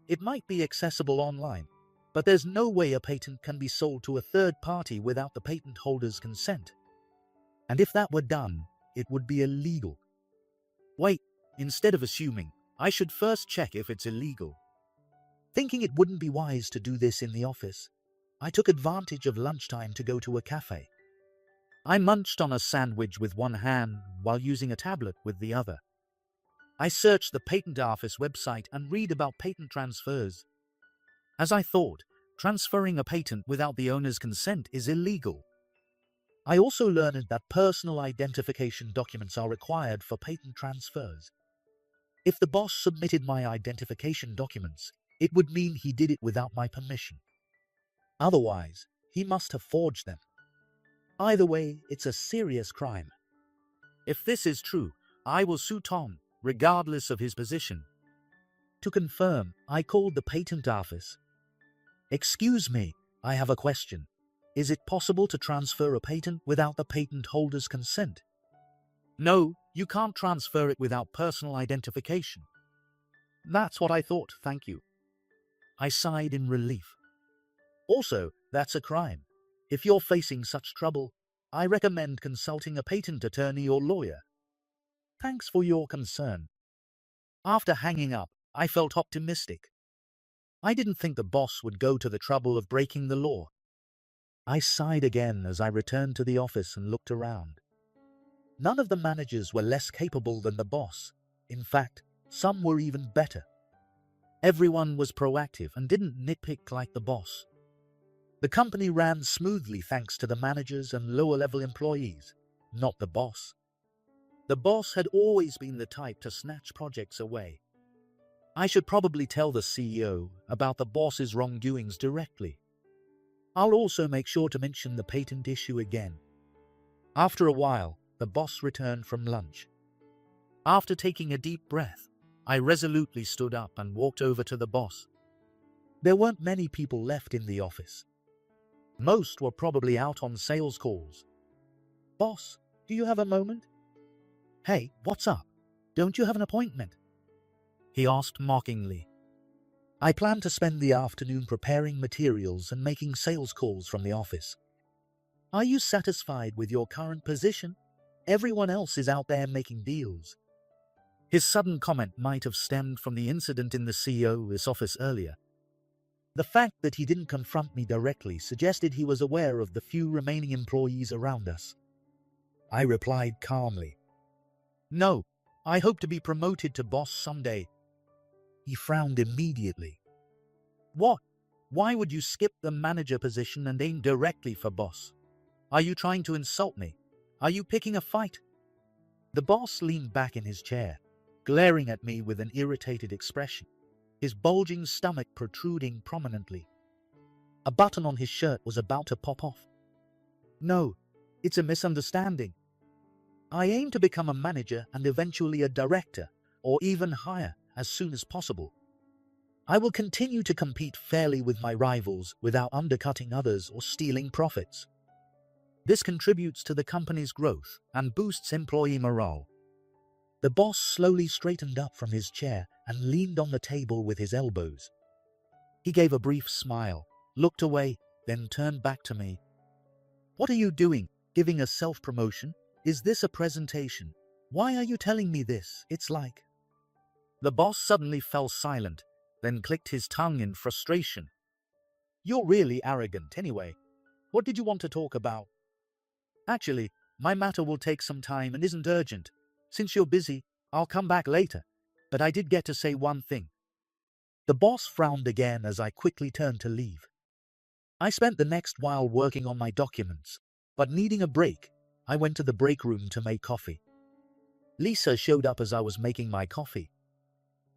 It might be accessible online, but there's no way a patent can be sold to a third party without the patent holder's consent. And if that were done, it would be illegal. Wait, instead of assuming, I should first check if it's illegal. Thinking it wouldn't be wise to do this in the office, I took advantage of lunchtime to go to a cafe. I munched on a sandwich with one hand while using a tablet with the other. I searched the patent office website and read about patent transfers. As I thought, transferring a patent without the owner's consent is illegal. I also learned that personal identification documents are required for patent transfers. If the boss submitted my identification documents, it would mean he did it without my permission. Otherwise, he must have forged them. Either way, it's a serious crime. If this is true, I will sue Tom, regardless of his position. To confirm, I called the patent office. Excuse me, I have a question. Is it possible to transfer a patent without the patent holder's consent? No, you can't transfer it without personal identification. That's what I thought, thank you. I sighed in relief. Also, that's a crime. If you're facing such trouble, I recommend consulting a patent attorney or lawyer. Thanks for your concern. After hanging up, I felt optimistic. I didn't think the boss would go to the trouble of breaking the law. I sighed again as I returned to the office and looked around. None of the managers were less capable than the boss. In fact, some were even better. Everyone was proactive and didn't nitpick like the boss. The company ran smoothly thanks to the managers and lower-level employees, not the boss. The boss had always been the type to snatch projects away. I should probably tell the CEO about the boss's wrongdoings directly. I'll also make sure to mention the patent issue again. After a while, the boss returned from lunch. After taking a deep breath, I resolutely stood up and walked over to the boss. There weren't many people left in the office. Most were probably out on sales calls. "Boss, do you have a moment?" "Hey, what's up? Don't you have an appointment?" he asked mockingly. "I plan to spend the afternoon preparing materials and making sales calls from the office. Are you satisfied with your current position? Everyone else is out there making deals." His sudden comment might have stemmed from the incident in the CEO's office earlier. The fact that he didn't confront me directly suggested he was aware of the few remaining employees around us. I replied calmly, "No, I hope to be promoted to boss someday." He frowned immediately. "What? Why would you skip the manager position and aim directly for boss? Are you trying to insult me? Are you picking a fight?" The boss leaned back in his chair, glaring at me with an irritated expression, his bulging stomach protruding prominently. A button on his shirt was about to pop off. "No, it's a misunderstanding. I aim to become a manager and eventually a director, or even higher, as soon as possible. I will continue to compete fairly with my rivals without undercutting others or stealing profits. This contributes to the company's growth and boosts employee morale." The boss slowly straightened up from his chair and leaned on the table with his elbows. He gave a brief smile, looked away, then turned back to me. "What are you doing? Giving a self-promotion? Is this a presentation? Why are you telling me this? It's like..." The boss suddenly fell silent, then clicked his tongue in frustration. "You're really arrogant anyway. What did you want to talk about?" "Actually, my matter will take some time and isn't urgent. Since you're busy, I'll come back later. But I did get to say one thing." The boss frowned again as I quickly turned to leave. I spent the next while working on my documents, but needing a break, I went to the break room to make coffee. Lisa showed up as I was making my coffee.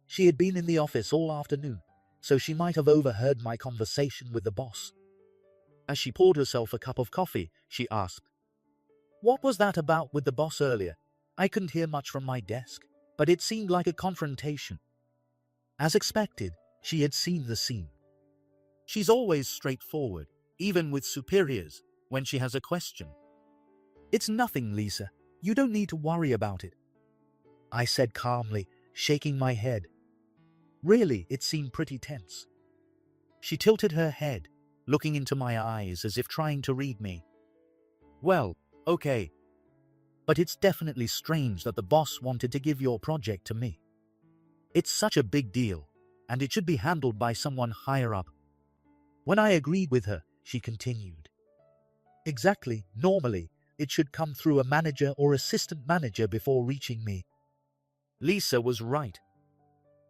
She had been in the office all afternoon, so she might have overheard my conversation with the boss. As she poured herself a cup of coffee, she asked, "What was that about with the boss earlier? I couldn't hear much from my desk, but it seemed like a confrontation." As expected, she had seen the scene. She's always straightforward, even with superiors, when she has a question. "It's nothing, Lisa. You don't need to worry about it," I said calmly, shaking my head. Really, it seemed pretty tense. She tilted her head, looking into my eyes as if trying to read me. "Well, okay. But it's definitely strange that the boss wanted to give your project to me. It's such a big deal, and it should be handled by someone higher up." When I agreed with her, she continued, "Exactly, normally, it should come through a manager or assistant manager before reaching me." Lisa was right.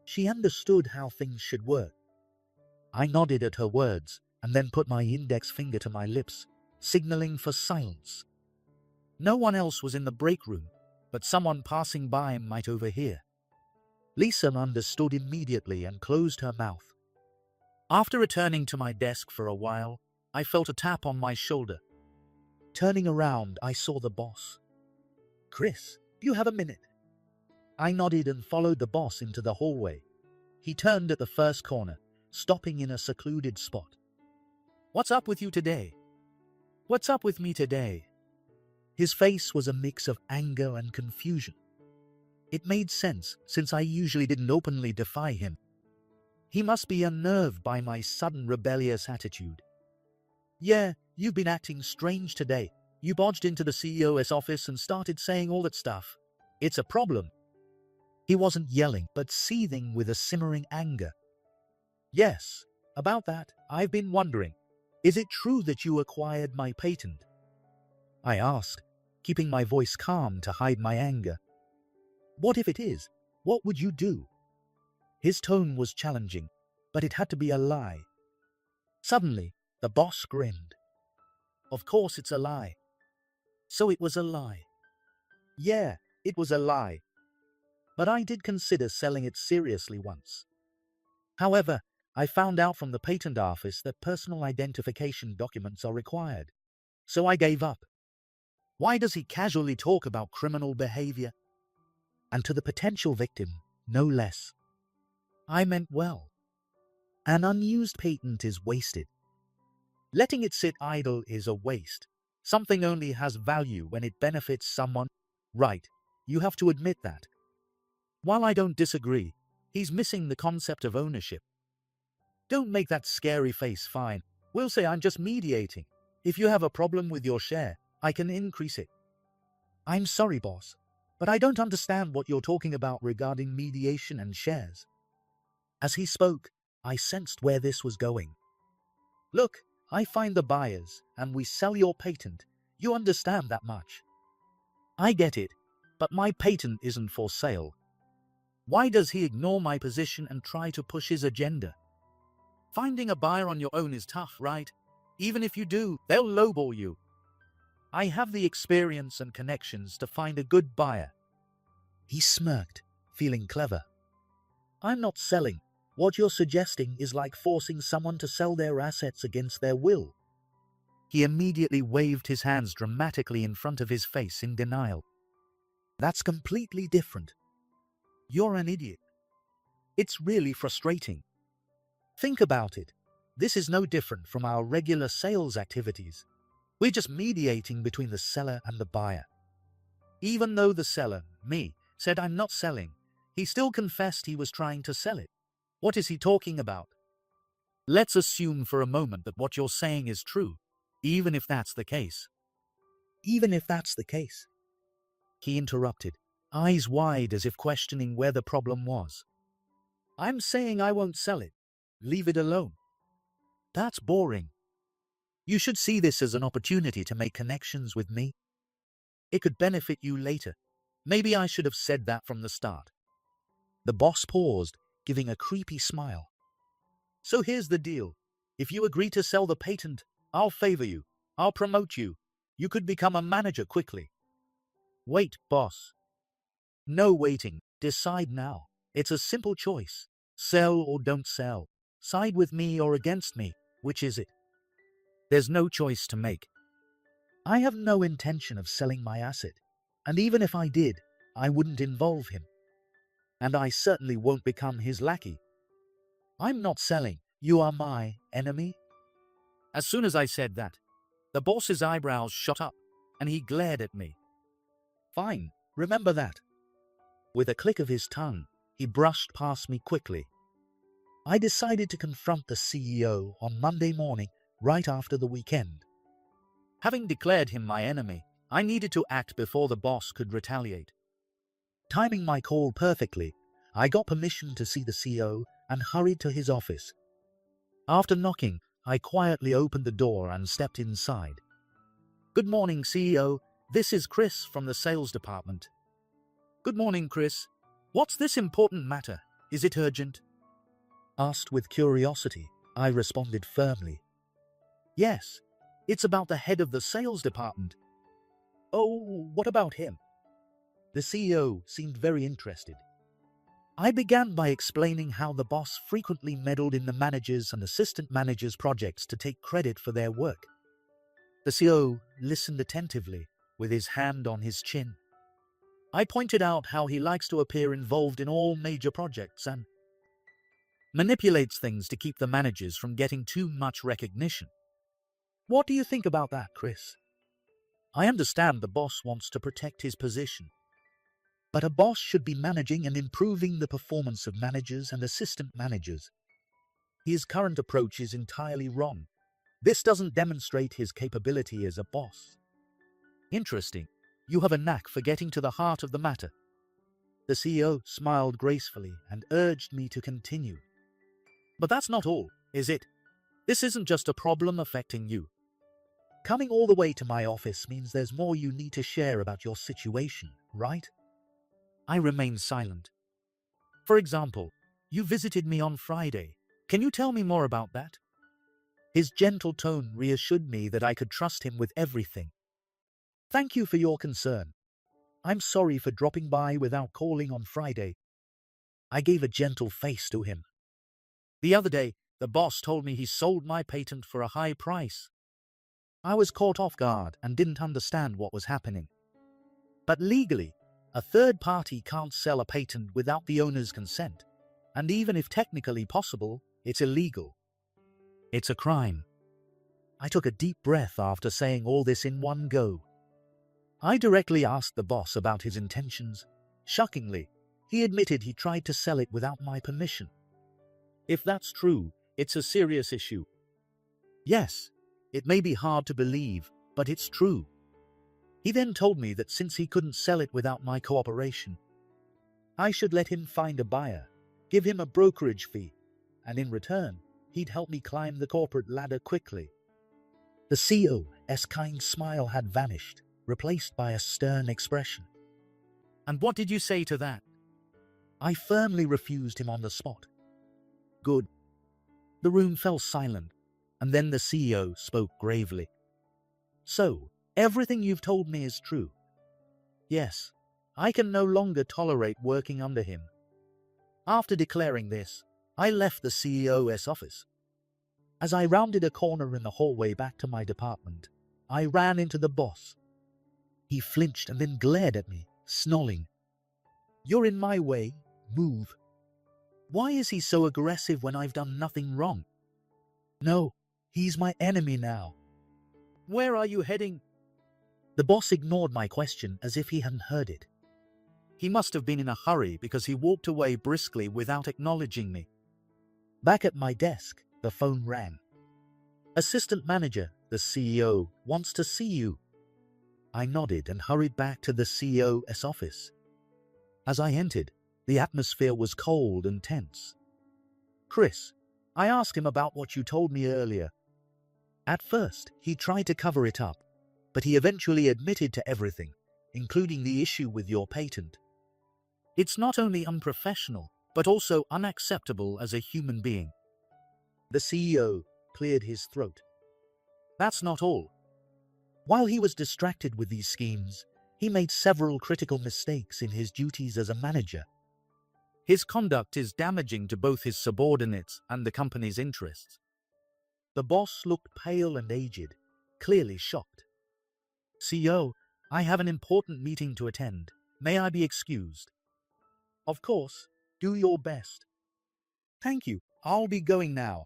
She understood how things should work. I nodded at her words and then put my index finger to my lips, signaling for silence. No one else was in the break room, but someone passing by might overhear. Lisa understood immediately and closed her mouth. After returning to my desk for a while, I felt a tap on my shoulder. Turning around, I saw the boss. "Chris, do you have a minute?" I nodded and followed the boss into the hallway. He turned at the first corner, stopping in a secluded spot. "What's up with you today?" "What's up with me today?" His face was a mix of anger and confusion. It made sense, since I usually didn't openly defy him. He must be unnerved by my sudden rebellious attitude. "Yeah, you've been acting strange today. You barged into the CEO's office and started saying all that stuff. It's a problem." He wasn't yelling, but seething with a simmering anger. "Yes, about that, I've been wondering. Is it true that you acquired my patent? I asked, keeping my voice calm to hide my anger. What if it is? What would you do? His tone was challenging, but it had to be a lie. Suddenly, the boss grinned. Of course it's a lie. So it was a lie. Yeah, it was a lie. But I did consider selling it seriously once. However, I found out from the patent office that personal identification documents are required. So I gave up. Why does he casually talk about criminal behavior? And to the potential victim, no less. I meant well. An unused patent is wasted. Letting it sit idle is a waste. Something only has value when it benefits someone. Right, you have to admit that. While I don't disagree, he's missing the concept of ownership. Don't make that scary face. Fine. We'll say I'm just mediating. If you have a problem with your share, I can increase it. I'm sorry, boss, but I don't understand what you're talking about regarding mediation and shares. As he spoke, I sensed where this was going. Look, I find the buyers, and we sell your patent. You understand that much. I get it, but my patent isn't for sale. Why does he ignore my position and try to push his agenda? Finding a buyer on your own is tough, right? Even if you do, they'll lowball you. I have the experience and connections to find a good buyer. He smirked, feeling clever. I'm not selling. What you're suggesting is like forcing someone to sell their assets against their will. He immediately waved his hands dramatically in front of his face in denial. That's completely different. You're an idiot. It's really frustrating. Think about it. This is no different from our regular sales activities. We're just mediating between the seller and the buyer. Even though the seller, me, said I'm not selling, he still confessed he was trying to sell it. What is he talking about? Let's assume for a moment that what you're saying is true, even if that's the case. Even if that's the case? He interrupted, eyes wide as if questioning where the problem was. I'm saying I won't sell it. Leave it alone. That's boring. You should see this as an opportunity to make connections with me. It could benefit you later. Maybe I should have said that from the start. The boss paused, giving a creepy smile. So here's the deal. If you agree to sell the patent, I'll favor you. I'll promote you. You could become a manager quickly. Wait, boss. No waiting. Decide now. It's a simple choice. Sell or don't sell. Side with me or against me. Which is it? There's no choice to make. I have no intention of selling my asset. And even if I did, I wouldn't involve him. And I certainly won't become his lackey. I'm not selling. You are my enemy? As soon as I said that, the boss's eyebrows shot up, and he glared at me. Fine, remember that. With a click of his tongue, he brushed past me quickly. I decided to confront the CEO on Monday morning, right after the weekend. Having declared him my enemy, I needed to act before the boss could retaliate. Timing my call perfectly, I got permission to see the CEO and hurried to his office. After knocking, I quietly opened the door and stepped inside. Good morning, CEO. This is Chris from the sales department. Good morning, Chris. What's this important matter? Is it urgent? Asked with curiosity, I responded firmly. Yes, it's about the head of the sales department. Oh, what about him? The CEO seemed very interested. I began by explaining how the boss frequently meddled in the managers' and assistant managers' projects to take credit for their work. The CEO listened attentively, with his hand on his chin. I pointed out how he likes to appear involved in all major projects and manipulates things to keep the managers from getting too much recognition. What do you think about that, Chris? I understand the boss wants to protect his position. But a boss should be managing and improving the performance of managers and assistant managers. His current approach is entirely wrong. This doesn't demonstrate his capability as a boss. Interesting. You have a knack for getting to the heart of the matter. The CEO smiled gracefully and urged me to continue. But that's not all, is it? This isn't just a problem affecting you. Coming all the way to my office means there's more you need to share about your situation, right? I remained silent. For example, you visited me on Friday. Can you tell me more about that? His gentle tone reassured me that I could trust him with everything. Thank you for your concern. I'm sorry for dropping by without calling on Friday. I gave a gentle face to him. The other day, the boss told me he sold my patent for a high price. I was caught off guard and didn't understand what was happening. But legally, a third party can't sell a patent without the owner's consent. And even if technically possible, it's illegal. It's a crime. I took a deep breath after saying all this in one go. I directly asked the boss about his intentions. Shockingly, he admitted he tried to sell it without my permission. If that's true, it's a serious issue. Yes, it may be hard to believe, but it's true. He then told me that since he couldn't sell it without my cooperation, I should let him find a buyer, give him a brokerage fee, and in return, he'd help me climb the corporate ladder quickly. The CEO's kind smile had vanished, replaced by a stern expression. And what did you say to that? I firmly refused him on the spot. Good. The room fell silent, and then the CEO spoke gravely. So, everything you've told me is true. Yes, I can no longer tolerate working under him. After declaring this, I left the CEO's office. As I rounded a corner in the hallway back to my department, I ran into the boss. He flinched and then glared at me, snarling. You're in my way, move. Why is he so aggressive when I've done nothing wrong? No, he's my enemy now. Where are you heading? The boss ignored my question as if he hadn't heard it. He must have been in a hurry because he walked away briskly without acknowledging me. Back at my desk, the phone rang. Assistant manager, the CEO, wants to see you. I nodded and hurried back to the CEO's office. As I entered, the atmosphere was cold and tense. Chris, I asked him about what you told me earlier. At first, he tried to cover it up, but he eventually admitted to everything, including the issue with your patent. It's not only unprofessional, but also unacceptable as a human being. The CEO cleared his throat. That's not all. While he was distracted with these schemes, he made several critical mistakes in his duties as a manager. His conduct is damaging to both his subordinates and the company's interests. The boss looked pale and aged, clearly shocked. CEO, I have an important meeting to attend. May I be excused? Of course, do your best. Thank you, I'll be going now.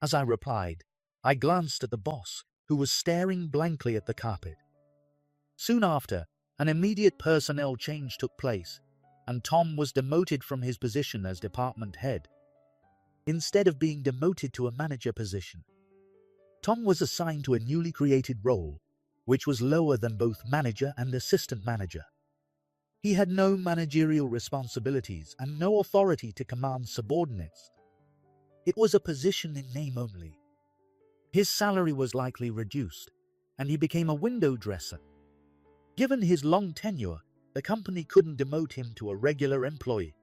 As I replied, I glanced at the boss, who was staring blankly at the carpet. Soon after, an immediate personnel change took place, and Tom was demoted from his position as department head. Instead of being demoted to a manager position, Tom was assigned to a newly created role, which was lower than both manager and assistant manager. He had no managerial responsibilities and no authority to command subordinates. It was a position in name only. His salary was likely reduced, and he became a window dresser. Given his long tenure, the company couldn't demote him to a regular employee,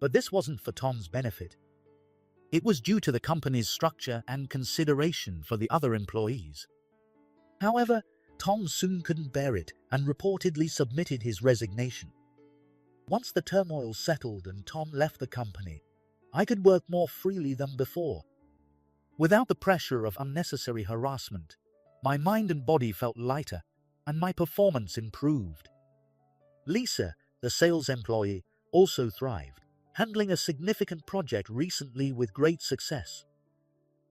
but this wasn't for Tom's benefit. It was due to the company's structure and consideration for the other employees. However, Tom soon couldn't bear it and reportedly submitted his resignation. Once the turmoil settled and Tom left the company, I could work more freely than before. Without the pressure of unnecessary harassment, my mind and body felt lighter, and my performance improved. Lisa, the sales employee, also thrived, handling a significant project recently with great success.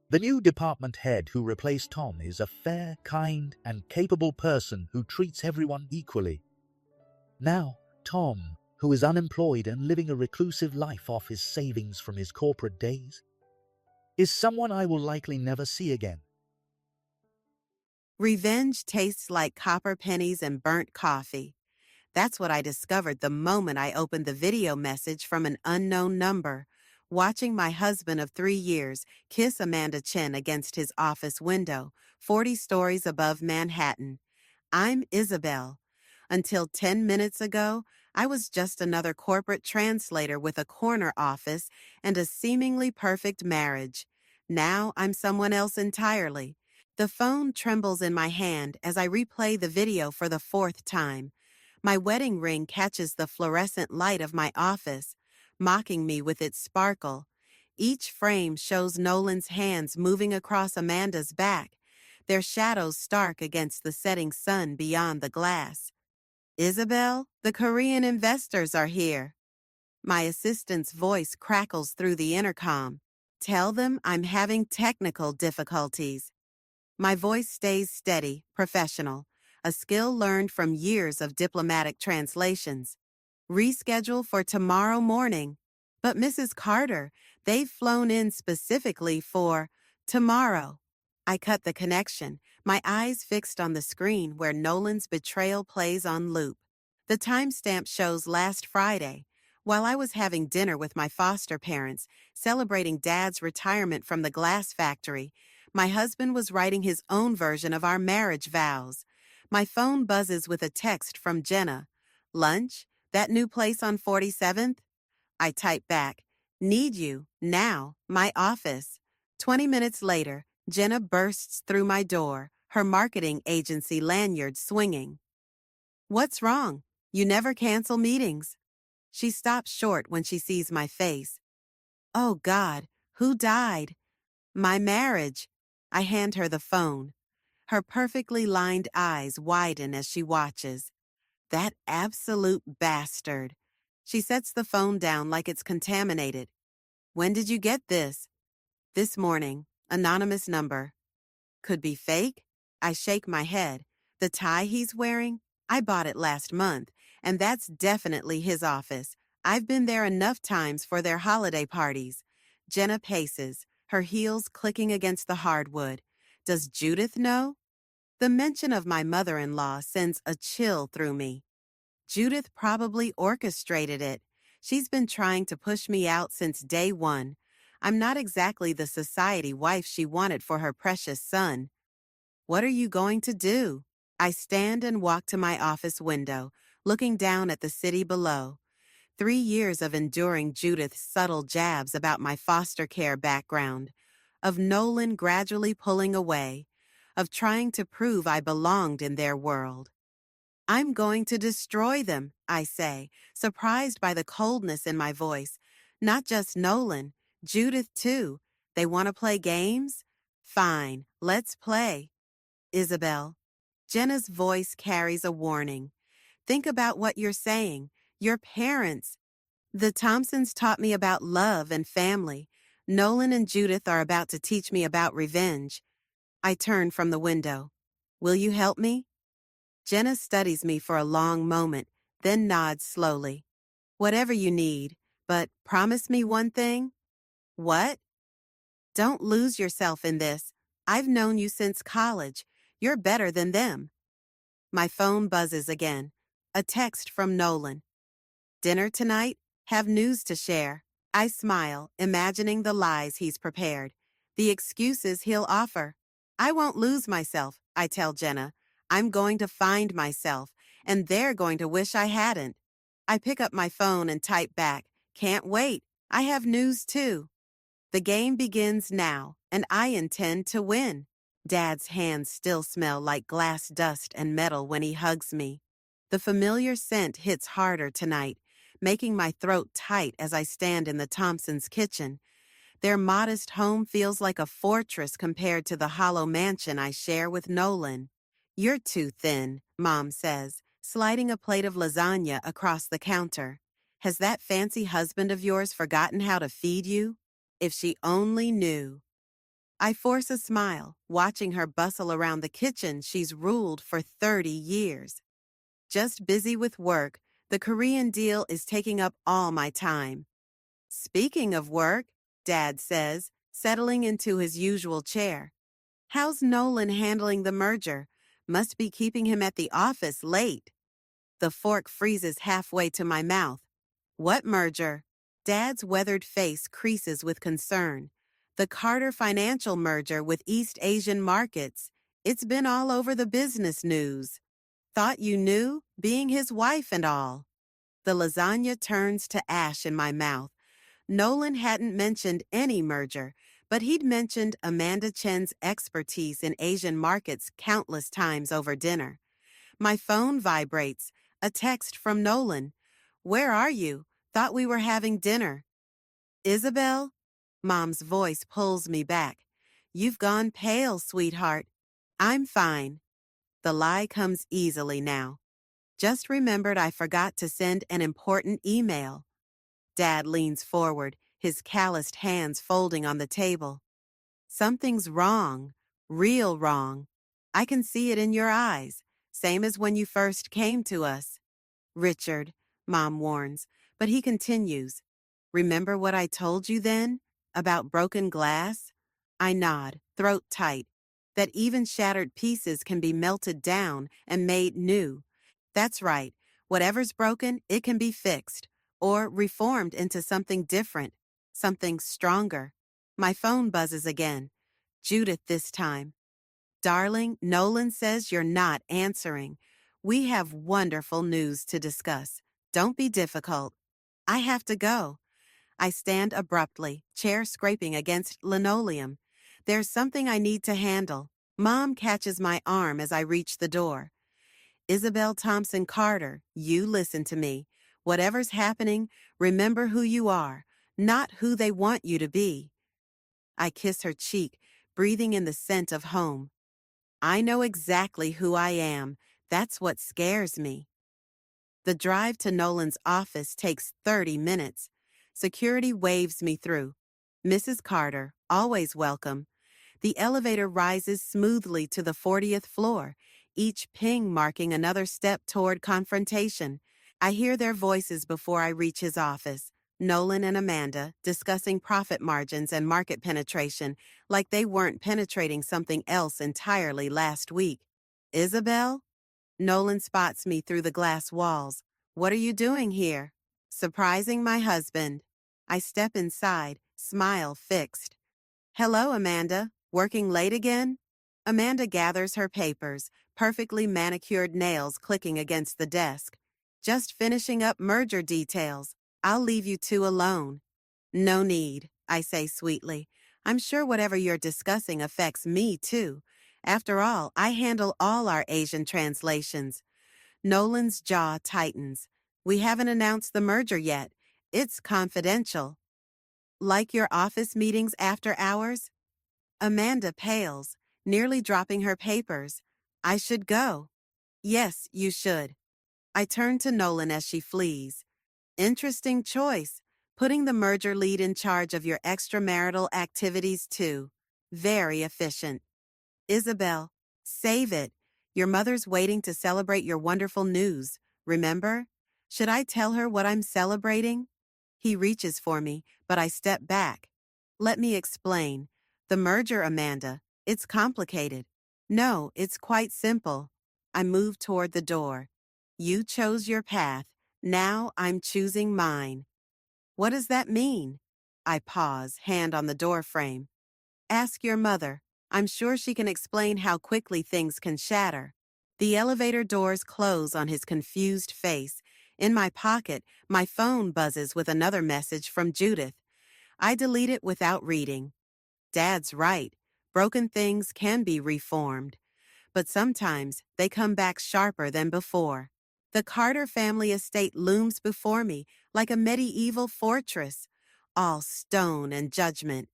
The new department head who replaced Tom is a fair, kind, and capable person who treats everyone equally. Now, Tom, who is unemployed and living a reclusive life off his savings from his corporate days, is someone I will likely never see again. Revenge tastes like copper pennies and burnt coffee. That's what I discovered the moment I opened the video message from an unknown number. watching my husband of 3 years kiss Amanda Chen against his office window, 40 stories above Manhattan. I'm Isabel. Until 10 minutes ago, I was just another corporate translator with a corner office and a seemingly perfect marriage. Now I'm someone else entirely. The phone trembles in my hand as I replay the video for the fourth time. My wedding ring catches the fluorescent light of my office, mocking me with its sparkle. Each frame shows Nolan's hands moving across Amanda's back, their shadows stark against the setting sun beyond the glass. Isabel, the Korean investors are here. My assistant's voice crackles through the intercom. Tell them I'm having technical difficulties. My voice stays steady, professional, a skill learned from years of diplomatic translations. Reschedule for tomorrow morning. But Mrs. Carter, they've flown in specifically for tomorrow. I cut the connection, my eyes fixed on the screen where Nolan's betrayal plays on loop. The timestamp shows last Friday, while I was having dinner with my foster parents, celebrating Dad's retirement from the glass factory. My husband was writing his own version of our marriage vows. My phone buzzes with a text from Jenna. Lunch? That new place on 47th? I type back, need you, now, my office. 20 minutes later, Jenna bursts through my door, her marketing agency lanyard swinging. What's wrong? You never cancel meetings. She stops short when she sees my face. Oh God, who died? My marriage. I hand her the phone. Her perfectly lined eyes widen as she watches. That absolute bastard. She sets the phone down like it's contaminated. When did you get this? This morning. Anonymous number. Could be fake? I shake my head. The tie he's wearing? I bought it last month, and that's definitely his office. I've been there enough times for their holiday parties. Jenna paces, her heels clicking against the hardwood. Does Judith know? The mention of my mother-in-law sends a chill through me. Judith probably orchestrated it. She's been trying to push me out since day one. I'm not exactly the society wife she wanted for her precious son. What are you going to do? I stand and walk to my office window, looking down at the city below. 3 years of enduring Judith's subtle jabs about my foster care background, of Nolan gradually pulling away, of trying to prove I belonged in their world. I'm going to destroy them, I say, surprised by the coldness in my voice. Not just Nolan, Judith too. They want to play games? Fine, let's play. Isabel. Jenna's voice carries a warning. Think about what you're saying. Your parents. The Thompsons taught me about love and family. Nolan and Judith are about to teach me about revenge. I turn from the window. Will you help me? Jenna studies me for a long moment, then nods slowly. Whatever you need, but promise me one thing? What? Don't lose yourself in this. I've known you since college. You're better than them. My phone buzzes again. A text from Nolan. Dinner tonight? Have news to share. I smile, imagining the lies he's prepared, the excuses he'll offer. I won't lose myself, I tell Jenna. I'm going to find myself, and they're going to wish I hadn't. I pick up my phone and type back, can't wait. I have news too. The game begins now, and I intend to win. Dad's hands still smell like glass dust and metal when he hugs me. The familiar scent hits harder tonight, making my throat tight as I stand in the Thompsons' kitchen. Their modest home feels like a fortress compared to the hollow mansion I share with Nolan. You're too thin, Mom says, sliding a plate of lasagna across the counter. Has that fancy husband of yours forgotten how to feed you? If she only knew. I force a smile, watching her bustle around the kitchen she's ruled for 30 years. Just busy with work, the Korean deal is taking up all my time. Speaking of work, Dad says, settling into his usual chair. How's Nolan handling the merger? Must be keeping him at the office late. The fork freezes halfway to my mouth. What merger? Dad's weathered face creases with concern. The Carter financial merger with East Asian markets. It's been all over the business news. Thought you knew, being his wife and all. The lasagna turns to ash in my mouth. Nolan hadn't mentioned any merger, but he'd mentioned Amanda Chen's expertise in Asian markets countless times over dinner. My phone vibrates. A text from Nolan. "Where are you? Thought we were having dinner." "Isabel?" Mom's voice pulls me back. "You've gone pale, sweetheart." "I'm fine." The lie comes easily now. "Just remembered I forgot to send an important email." Dad leans forward, his calloused hands folding on the table. "Something's wrong. Real wrong. I can see it in your eyes, same as when you first came to us." "Richard," Mom warns, but he continues. "Remember what I told you then? About broken glass?" I nod, throat tight. That even shattered pieces can be melted down and made new. That's right. Whatever's broken, it can be fixed or reformed into something different, something stronger. My phone buzzes again. Judith this time. "Darling, Nolan says you're not answering. We have wonderful news to discuss. Don't be difficult." "I have to go." I stand abruptly, chair scraping against linoleum. "There's something I need to handle." Mom catches my arm as I reach the door. "Isabel Thompson Carter, you listen to me. Whatever's happening, remember who you are, not who they want you to be." I kiss her cheek, breathing in the scent of home. I know exactly who I am. That's what scares me. The drive to Nolan's office takes 30 minutes. Security waves me through. "Mrs. Carter, always welcome." The elevator rises smoothly to the 40th floor, each ping marking another step toward confrontation. I hear their voices before I reach his office. Nolan and Amanda discussing profit margins and market penetration like they weren't penetrating something else entirely last week. "Isabel?" Nolan spots me through the glass walls. "What are you doing here?" "Surprising my husband." I step inside, smile fixed. "Hello, Amanda. Working late again?" Amanda gathers her papers, perfectly manicured nails clicking against the desk. "Just finishing up merger details. I'll leave you two alone." "No need," I say sweetly. "I'm sure whatever you're discussing affects me, too. After all, I handle all our Asian translations." Nolan's jaw tightens. "We haven't announced the merger yet. It's confidential." "Like your office meetings after hours?" Amanda pales, nearly dropping her papers. "I should go." "Yes, you should." I turn to Nolan as she flees. "Interesting choice. Putting the merger lead in charge of your extramarital activities, too. Very efficient." "Isabel, save it. Your mother's waiting to celebrate your wonderful news. Remember? Should I tell her what I'm celebrating?" He reaches for me, but I step back. "Let me explain. The merger, Amanda. It's complicated." "No, it's quite simple." I move toward the door. "You chose your path. Now I'm choosing mine." "What does that mean?" I pause, hand on the door frame. "Ask your mother. I'm sure she can explain how quickly things can shatter." The elevator doors close on his confused face. In my pocket, my phone buzzes with another message from Judith. I delete it without reading. Dad's right. Broken things can be reformed. But sometimes they come back sharper than before. The Carter family estate looms before me like a medieval fortress, all stone and judgment.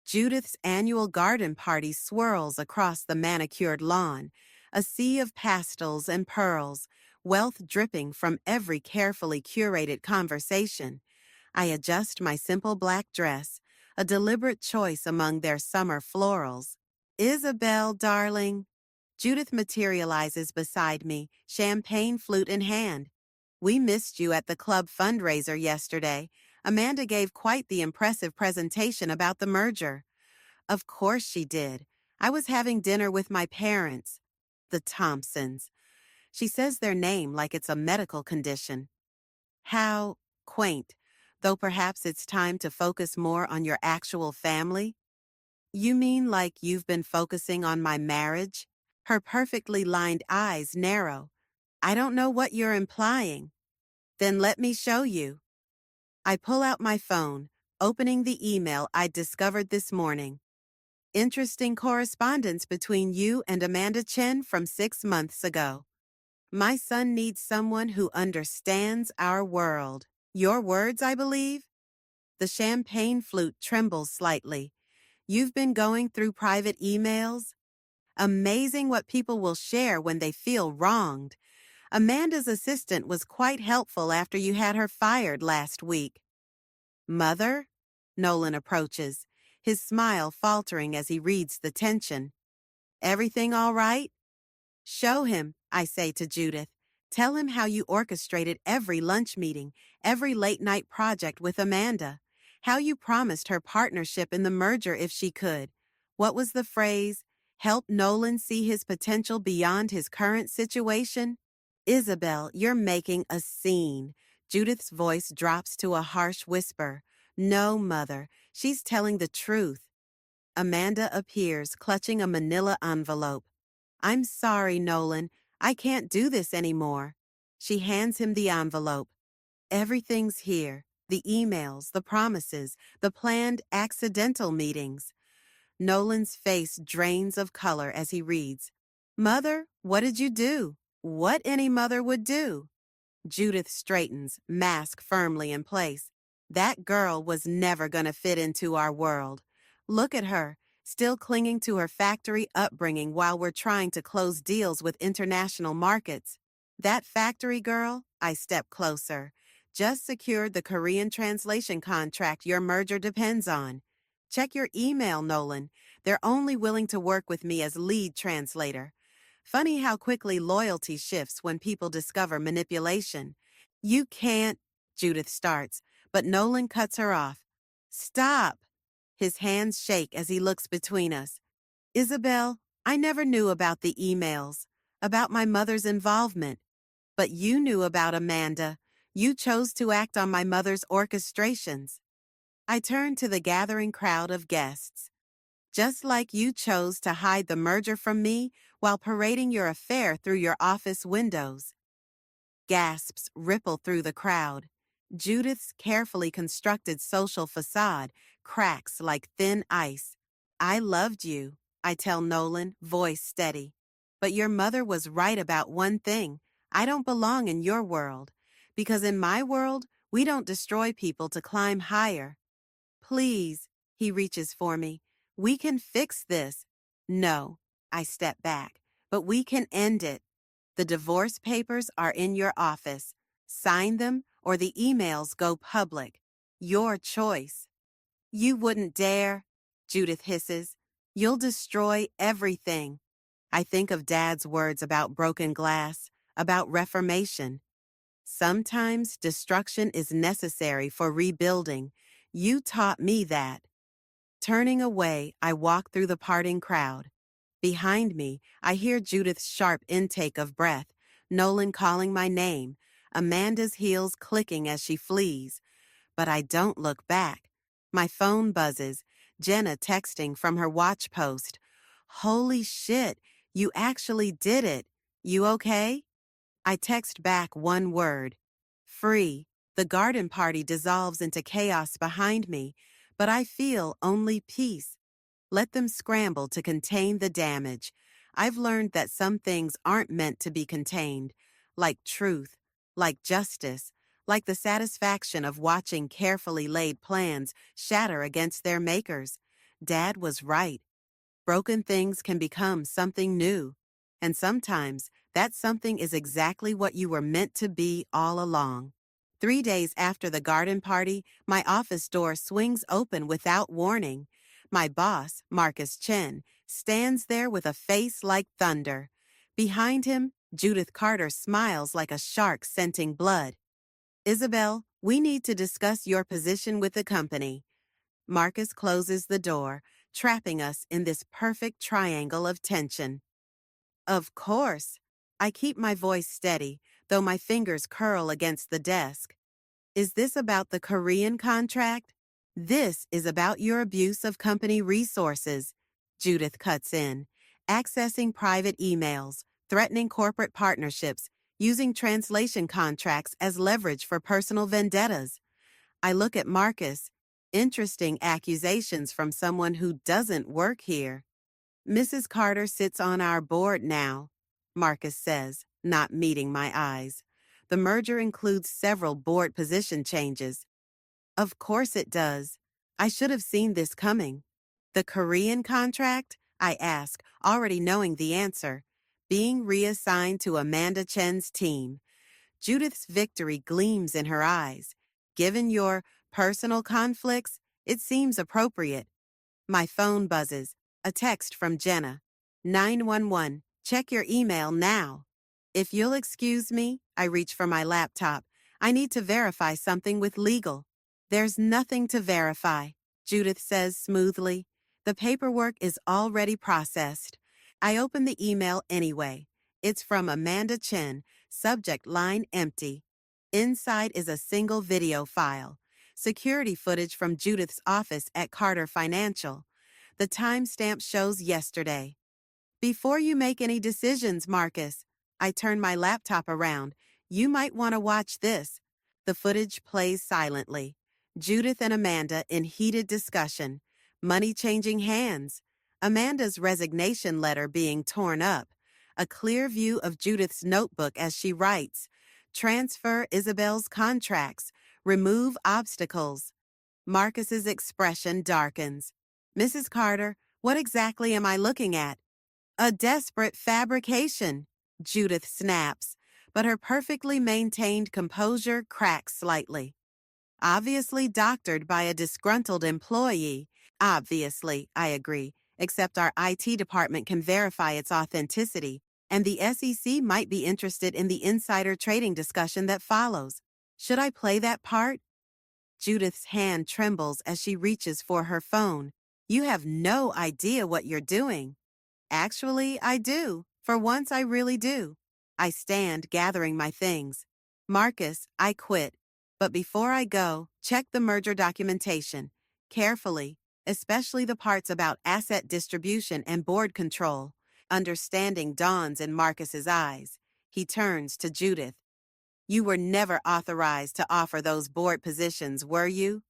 Judith's annual garden party swirls across the manicured lawn, a sea of pastels and pearls, wealth dripping from every carefully curated conversation. I adjust my simple black dress, a deliberate choice among their summer florals. "Isabel, darling." Judith materializes beside me, champagne flute in hand. "We missed you at the club fundraiser yesterday. Amanda gave quite the impressive presentation about the merger." "Of course she did. I was having dinner with my parents." "The Thompsons." She says their name like it's a medical condition. "How quaint. though perhaps it's time to focus more on your actual family? You mean like you've been focusing on my marriage? Her perfectly lined eyes narrow. I don't know what you're implying. Then let me show you. I pull out my phone, opening the email I'd discovered this morning. Interesting correspondence between you and Amanda Chen from 6 months ago. My son needs someone who understands our world. Your words, I believe? The champagne flute trembles slightly. You've been going through private emails? Amazing what people will share when they feel wronged. Amanda's assistant was quite helpful after you had her fired last week. Mother? Nolan approaches, his smile faltering as he reads the tension. Everything all right? Show him, I say to Judith. Tell him how you orchestrated every lunch meeting, every late-night project with Amanda, how you promised her partnership in the merger if she could. What was the phrase? Help Nolan see his potential beyond his current situation? Isabel, you're making a scene. Judith's voice drops to a harsh whisper. No, Mother, she's telling the truth. Amanda appears, clutching a manila envelope. I'm sorry, Nolan. I can't do this anymore. She hands him the envelope. Everything's here. The emails, the promises, the planned accidental meetings. Nolan's face drains of color as he reads. Mother, what did you do? What any mother would do. Judith straightens, mask firmly in place. That girl was never going to fit into our world. Look at her, still clinging to her factory upbringing while we're trying to close deals with international markets. That factory girl, I step closer, just secured the Korean translation contract your merger depends on. Check your email, Nolan. They're only willing to work with me as lead translator. Funny how quickly loyalty shifts when people discover manipulation. You can't, Judith starts, but Nolan cuts her off. Stop! His hands shake as he looks between us. Isabel, I never knew about the emails, about my mother's involvement. But you knew about Amanda. You chose to act on my mother's orchestrations. I turn to the gathering crowd of guests. Just like you chose to hide the merger from me while parading your affair through your office windows. Gasps ripple through the crowd. Judith's carefully constructed social facade cracks like thin ice. I loved you, I tell Nolan, voice steady. But your mother was right about one thing. I don't belong in your world. Because in my world, we don't destroy people to climb higher. Please, he reaches for me. We can fix this. No, I step back. But we can end it. The divorce papers are in your office. Sign them or the emails go public. Your choice. You wouldn't dare, Judith hisses. You'll destroy everything. I think of Dad's words about broken glass, about reformation. Sometimes destruction is necessary for rebuilding. You taught me that. Turning away, I walk through the parting crowd. Behind me, I hear Judith's sharp intake of breath, Nolan calling my name, Amanda's heels clicking as she flees. But I don't look back. My phone buzzes, Jenna texting from her watch post. Holy shit, you actually did it. You okay? I text back one word. Free. The garden party dissolves into chaos behind me, but I feel only peace. Let them scramble to contain the damage. I've learned that some things aren't meant to be contained, like truth, like justice, like the satisfaction of watching carefully laid plans shatter against their makers. Dad was right. Broken things can become something new. And sometimes that something is exactly what you were meant to be all along. 3 days after the garden party, my office door swings open without warning. My boss, Marcus Chen, stands there with a face like thunder. Behind him, Judith Carter smiles like a shark scenting blood. Isabel, we need to discuss your position with the company. Marcus closes the door, trapping us in this perfect triangle of tension. Of course. I keep my voice steady, though my fingers curl against the desk. Is this about the Korean contract? This is about your abuse of company resources. Judith cuts in, accessing private emails, threatening corporate partnerships, using translation contracts as leverage for personal vendettas. I look at Marcus. Interesting accusations from someone who doesn't work here. Mrs. Carter sits on our board now, Marcus says, not meeting my eyes. The merger includes several board position changes. Of course it does. I should have seen this coming. The Korean contract? I ask, already knowing the answer. Being reassigned to Amanda Chen's team. Judith's victory gleams in her eyes. Given your personal conflicts, it seems appropriate. My phone buzzes. A text from Jenna. 911. Check your email now. If you'll excuse me, I reach for my laptop. I need to verify something with legal. There's nothing to verify, Judith says smoothly. The paperwork is already processed. I open the email anyway. It's from Amanda Chen, subject line empty. Inside is a single video file. Security footage from Judith's office at Carter Financial. The timestamp shows yesterday. Before you make any decisions, Marcus, I turn my laptop around. You might want to watch this. The footage plays silently. Judith and Amanda in heated discussion. Money changing hands. Amanda's resignation letter being torn up. A clear view of Judith's notebook as she writes. Transfer Isabel's contracts. Remove obstacles. Marcus's expression darkens. Mrs. Carter, what exactly am I looking at? A desperate fabrication, Judith snaps, but her perfectly maintained composure cracks slightly. Obviously doctored by a disgruntled employee. Obviously, I agree, except our IT department can verify its authenticity, and the SEC might be interested in the insider trading discussion that follows. Should I play that part? Judith's hand trembles as she reaches for her phone. You have no idea what you're doing. Actually, I do. For once, I really do. I stand, gathering my things. Marcus, I quit. But before I go, check the merger documentation. Carefully, especially the parts about asset distribution and board control. Understanding dawns in Marcus's eyes. He turns to Judith. You were never authorized to offer those board positions, were you?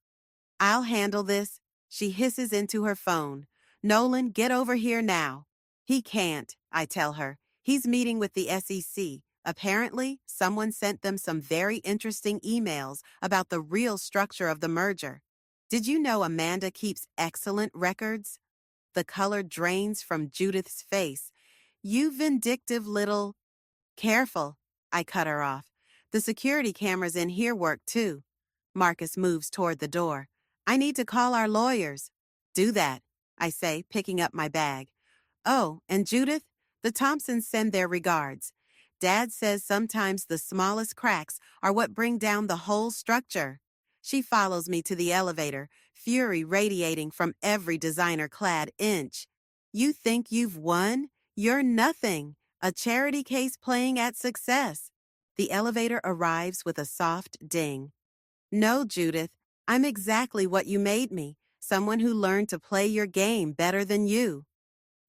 I'll handle this. She hisses into her phone. Nolan, get over here now. He can't, I tell her. He's meeting with the SEC. Apparently, someone sent them some very interesting emails about the real structure of the merger. Did you know Amanda keeps excellent records? The color drains from Judith's face. You vindictive little... Careful, I cut her off. The security cameras in here work too. Marcus moves toward the door. I need to call our lawyers. Do that, I say, picking up my bag. Oh, and Judith, the Thompsons send their regards. Dad says sometimes the smallest cracks are what bring down the whole structure. She follows me to the elevator, fury radiating from every designer-clad inch. You think you've won? You're nothing. A charity case playing at success. The elevator arrives with a soft ding. No, Judith, I'm exactly what you made me, someone who learned to play your game better than you.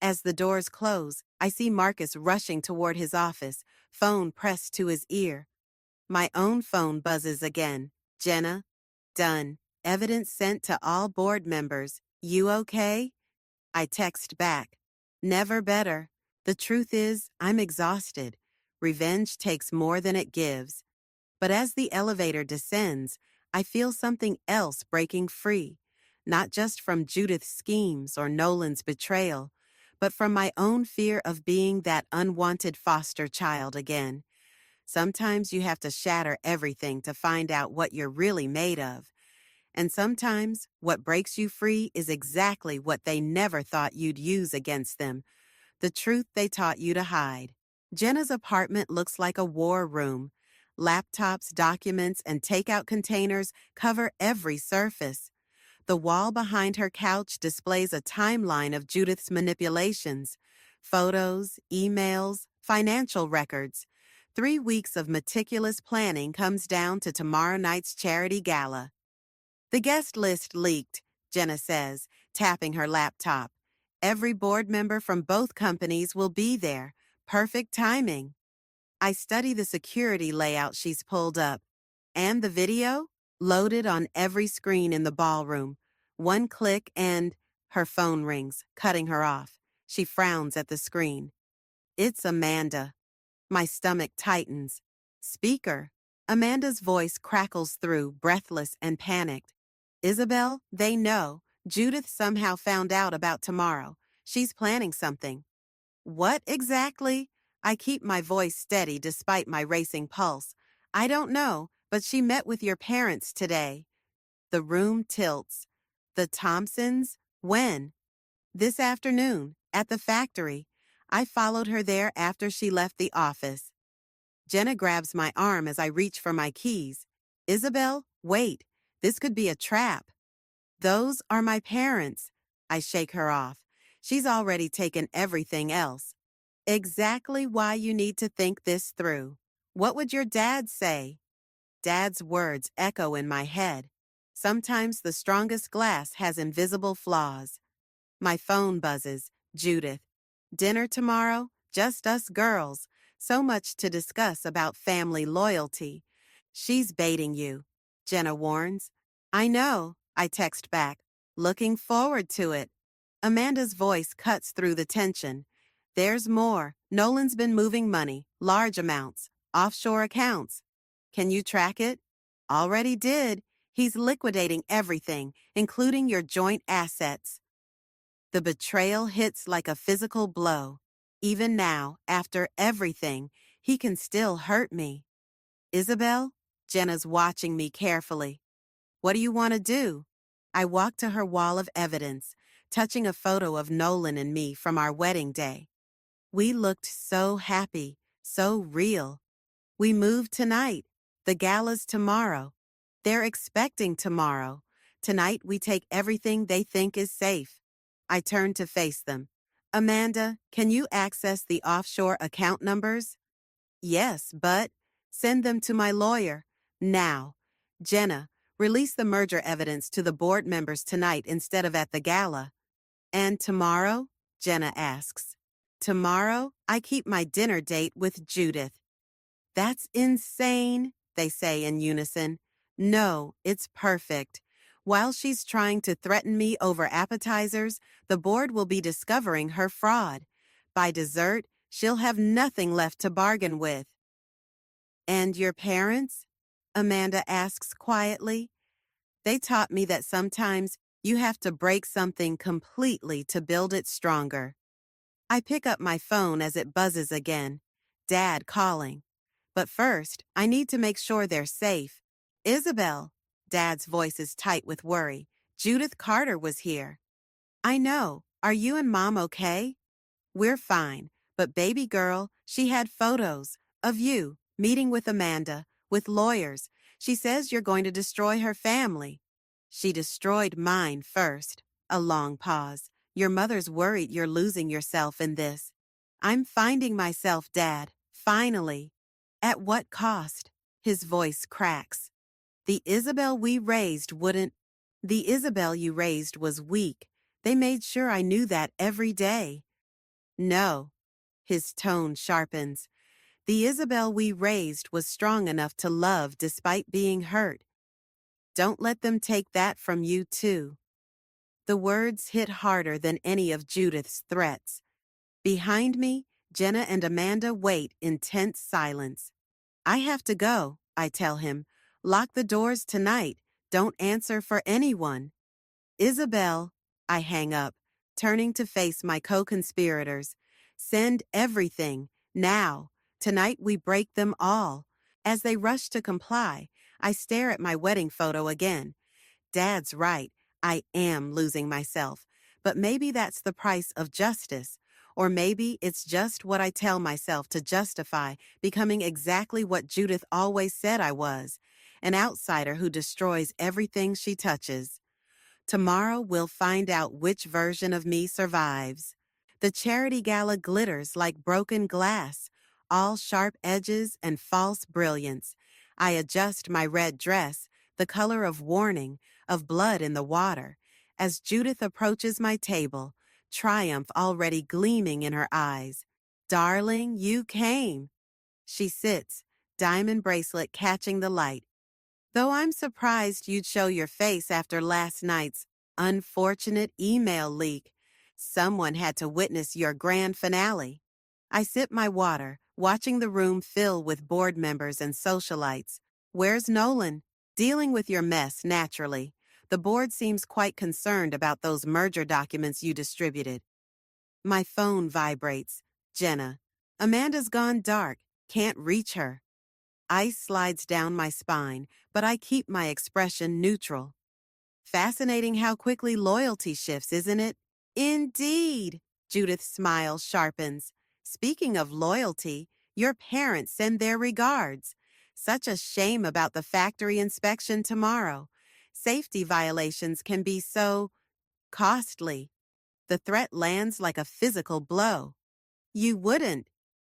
As the doors close, I see Marcus rushing toward his office, phone pressed to his ear. My own phone buzzes again. Jenna, done. Evidence sent to all board members. You okay? I text back. Never better. The truth is, I'm exhausted. Revenge takes more than it gives. But as the elevator descends, I feel something else breaking free, not just from Judith's schemes or Nolan's betrayal, but from my own fear of being that unwanted foster child again. Sometimes you have to shatter everything to find out what you're really made of. And sometimes what breaks you free is exactly what they never thought you'd use against them, the truth they taught you to hide. Jenna's apartment looks like a war room. Laptops, documents, and takeout containers cover every surface. The wall behind her couch displays a timeline of Judith's manipulations. Photos, emails, financial records. 3 weeks of meticulous planning comes down to tomorrow night's charity gala. The guest list leaked, Jenna says, tapping her laptop. Every board member from both companies will be there. Perfect timing. I study the security layout she's pulled up. And the video? Loaded on every screen in the ballroom. One click and her phone rings, cutting her off. She frowns at the screen. It's Amanda. My stomach tightens. Speaker. Amanda's voice crackles through, breathless and panicked. Isabel, they know. Judith somehow found out about tomorrow. She's planning something. What exactly? I keep my voice steady despite my racing pulse. I don't know, but she met with your parents today. The room tilts. The Thompsons? When? This afternoon, at the factory. I followed her there after she left the office. Jenna grabs my arm as I reach for my keys. Isabel, wait. This could be a trap. Those are my parents. I shake her off. She's already taken everything else. Exactly why you need to think this through. What would your dad say? Dad's words echo in my head. Sometimes the strongest glass has invisible flaws. My phone buzzes. Judith. Dinner tomorrow? Just us girls. So much to discuss about family loyalty. She's baiting you, Jenna warns. I know, I text back. Looking forward to it. Amanda's voice cuts through the tension. There's more. Nolan's been moving money, large amounts, offshore accounts. Can you track it? Already did. He's liquidating everything, including your joint assets. The betrayal hits like a physical blow. Even now, after everything, he can still hurt me. Isabel? Jenna's watching me carefully. What do you want to do? I walk to her wall of evidence, touching a photo of Nolan and me from our wedding day. We looked so happy, so real. We moved tonight. The gala's tomorrow. They're expecting tomorrow. Tonight we take everything they think is safe. I turn to face them. Amanda, can you access the offshore account numbers? Yes, but send them to my lawyer. Now. Jenna, release the merger evidence to the board members tonight instead of at the gala. And tomorrow? Jenna asks. Tomorrow, I keep my dinner date with Judith. That's insane, they say in unison. No, it's perfect. While she's trying to threaten me over appetizers, the board will be discovering her fraud. By dessert, she'll have nothing left to bargain with. And your parents? Amanda asks quietly. They taught me that sometimes you have to break something completely to build it stronger. I pick up my phone as it buzzes again. Dad calling. But first, I need to make sure they're safe. Isabel. Dad's voice is tight with worry. Judith Carter was here. I know. Are you and Mom okay? We're fine. But baby girl, she had photos of you meeting with Amanda, with lawyers. She says you're going to destroy her family. She destroyed mine first. A long pause. Your mother's worried you're losing yourself in this. I'm finding myself, Dad. Finally. At what cost? His voice cracks. The Isabel we raised wouldn't. The Isabel you raised was weak. They made sure I knew that every day. No. His tone sharpens. The Isabel we raised was strong enough to love despite being hurt. Don't let them take that from you, too. The words hit harder than any of Judith's threats. Behind me, Jenna and Amanda wait in tense silence. I have to go, I tell him. Lock the doors tonight. Don't answer for anyone. Isabel, I hang up, turning to face my co-conspirators. Send everything, now. Tonight we break them all. As they rush to comply, I stare at my wedding photo again. Dad's right. I am losing myself. But maybe that's the price of justice. Or maybe it's just what I tell myself to justify becoming exactly what Judith always said I was, an outsider who destroys everything she touches. Tomorrow we'll find out which version of me survives. The charity gala glitters like broken glass. all sharp edges and false brilliance. I adjust my red dress, the color of warning, of blood in the water. As Judith approaches my table, triumph already gleaming in her eyes. Darling, you came. She sits, diamond bracelet catching the light. Though I'm surprised you'd show your face after last night's unfortunate email leak. Someone had to witness your grand finale. I sip my water, watching the room fill with board members and socialites. Where's Nolan? Dealing with your mess, naturally. The board seems quite concerned about those merger documents you distributed. My phone vibrates. Jenna. Amanda's gone dark. Can't reach her. Ice slides down my spine, but I keep my expression neutral. Fascinating how quickly loyalty shifts, isn't it? Indeed, Judith's smile sharpens. Speaking of loyalty, your parents send their regards. Such a shame about the factory inspection tomorrow. Safety violations can be so costly. The threat lands like a physical blow. You wouldn't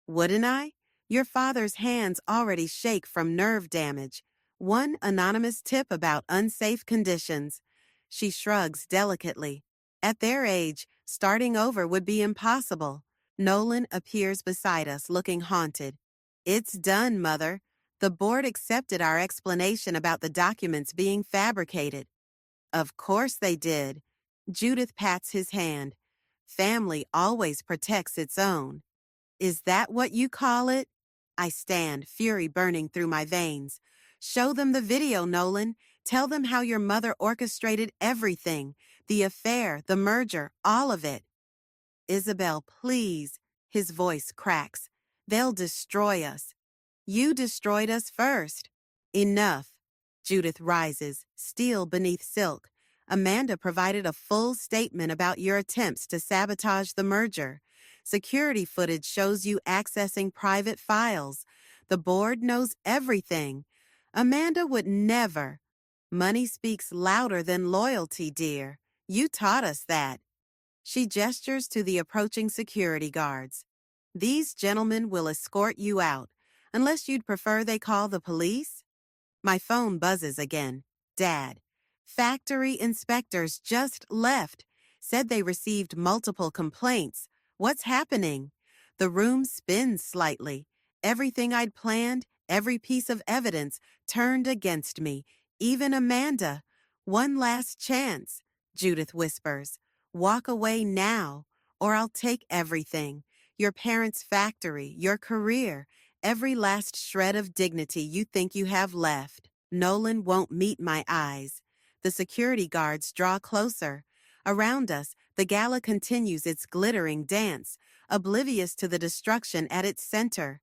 I? Your father's hands already shake from nerve damage. One anonymous tip about unsafe conditions. She shrugs delicately. At their age, starting over would be impossible. Nolan appears beside us, looking haunted. It's done, Mother. The board accepted our explanation about the documents being fabricated. Of course they did. Judith pats his hand. Family always protects its own. Is that what you call it? I stand, fury burning through my veins. Show them the video, Nolan. Tell them how your mother orchestrated everything. The affair, the merger, all of it. Isabel, please. His voice cracks. They'll destroy us. You destroyed us first. Enough. Judith rises, steel beneath silk. Amanda provided a full statement about your attempts to sabotage the merger. Security footage shows you accessing private files. The board knows everything. Amanda would never. Money speaks louder than loyalty, dear. You taught us that. She gestures to the approaching security guards. These gentlemen will escort you out, unless you'd prefer they call the police? My phone buzzes again. Dad. Factory inspectors just left. Said they received multiple complaints. What's happening? The room spins slightly. Everything I'd planned, every piece of evidence, turned against me. Even Amanda. One last chance, Judith whispers. Walk away now, or I'll take everything. Your parents' factory, your career, every last shred of dignity you think you have left. Nolan won't meet my eyes. The security guards draw closer. Around us, the gala continues its glittering dance, oblivious to the destruction at its center.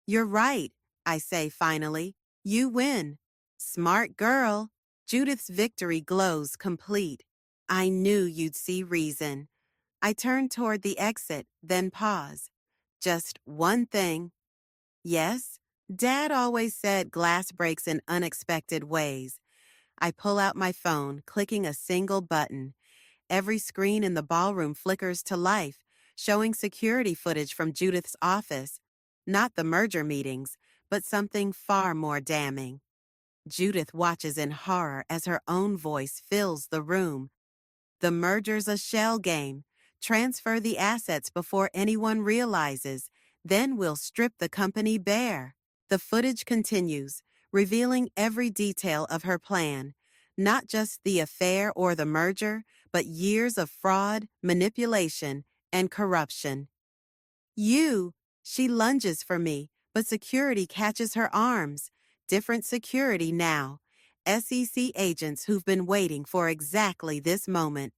You're right, I say finally. You win. Smart girl. Judith's victory glows complete. I knew you'd see reason. I turn toward the exit, then pause. Just one thing. Yes? Dad always said glass breaks in unexpected ways. I pull out my phone, clicking a single button. Every screen in the ballroom flickers to life, showing security footage from Judith's office. Not the merger meetings, but something far more damning. Judith watches in horror as her own voice fills the room. The merger's a shell game. Transfer the assets before anyone realizes. Then we'll strip the company bare. The footage continues, revealing every detail of her plan. Not just the affair or the merger, but years of fraud, manipulation, and corruption. She lunges for me, but security catches her arms. Different security now. SEC agents who've been waiting for exactly this moment.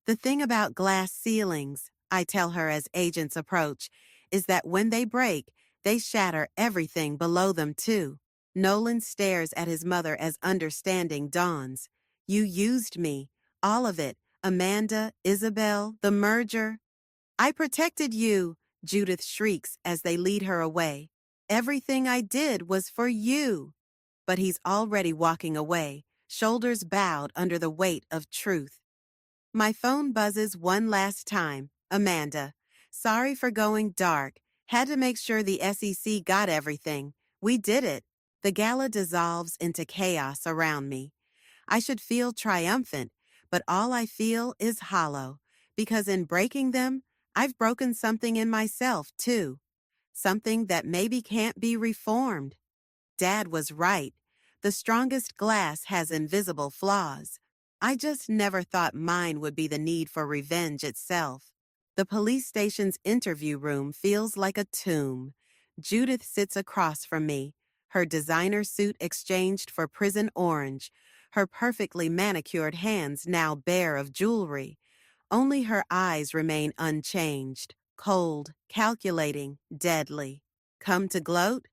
The thing about glass ceilings, I tell her as agents approach, is that when they break, they shatter everything below them too. Nolan stares at his mother as understanding dawns. You used me. All of it. Amanda, Isabel, the merger. I protected you, Judith shrieks as they lead her away. Everything I did was for you. But he's already walking away, shoulders bowed under the weight of truth. My phone buzzes one last time. Amanda. Sorry for going dark. Had to make sure the SEC got everything. We did it. The gala dissolves into chaos around me. I should feel triumphant, but all I feel is hollow, because in breaking them, I've broken something in myself, too. Something that maybe can't be reformed. Dad was right. The strongest glass has invisible flaws. I just never thought mine would be the need for revenge itself. The police station's interview room feels like a tomb. Judith sits across from me, her designer suit exchanged for prison orange, her perfectly manicured hands now bare of jewelry. Only her eyes remain unchanged, cold, calculating, deadly. Come to gloat?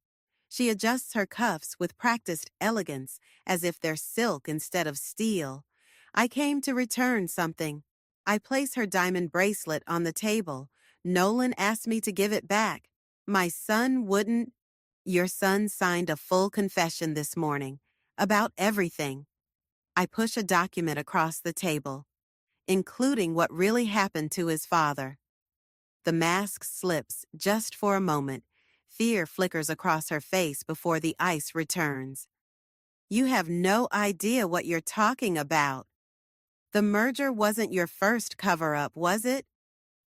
She adjusts her cuffs with practiced elegance, as if they're silk instead of steel. I came to return something. I place her diamond bracelet on the table. Nolan asked me to give it back. My son wouldn't. Your son signed a full confession this morning. About everything. I push a document across the table, including what really happened to his father. The mask slips just for a moment. Fear flickers across her face before the ice returns. You have no idea what you're talking about. The merger wasn't your first cover-up, was it?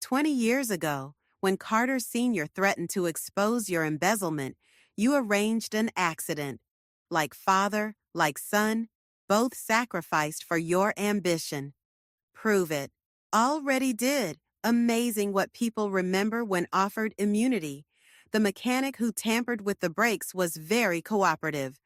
20 years ago, when Carter Sr. threatened to expose your embezzlement, you arranged an accident. Like father, like son, both sacrificed for your ambition. Prove it. Already did. Amazing what people remember when offered immunity. The mechanic who tampered with the brakes was very cooperative.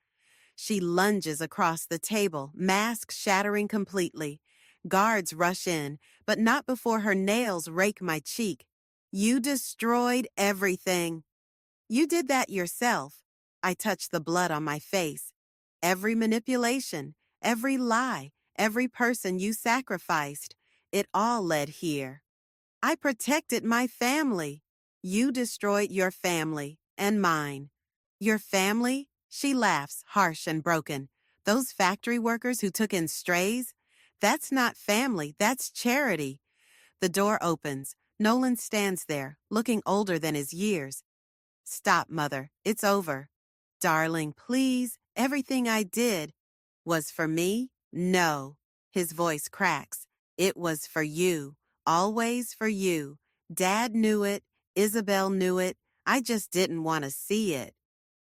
She lunges across the table, mask shattering completely. Guards rush in, but not before her nails rake my cheek. You destroyed everything. You did that yourself. I touch the blood on my face. Every manipulation, every lie, every person you sacrificed, it all led here. I protected my family. You destroyed your family and mine. Your family? She laughs, harsh and broken. Those factory workers who took in strays? That's not family, that's charity. The door opens. Nolan stands there, looking older than his years. Stop, Mother. It's over. Darling, please. Everything I did was for me? No. His voice cracks. It was for you. Always for you. Dad knew it. Isabel knew it. I just didn't want to see it.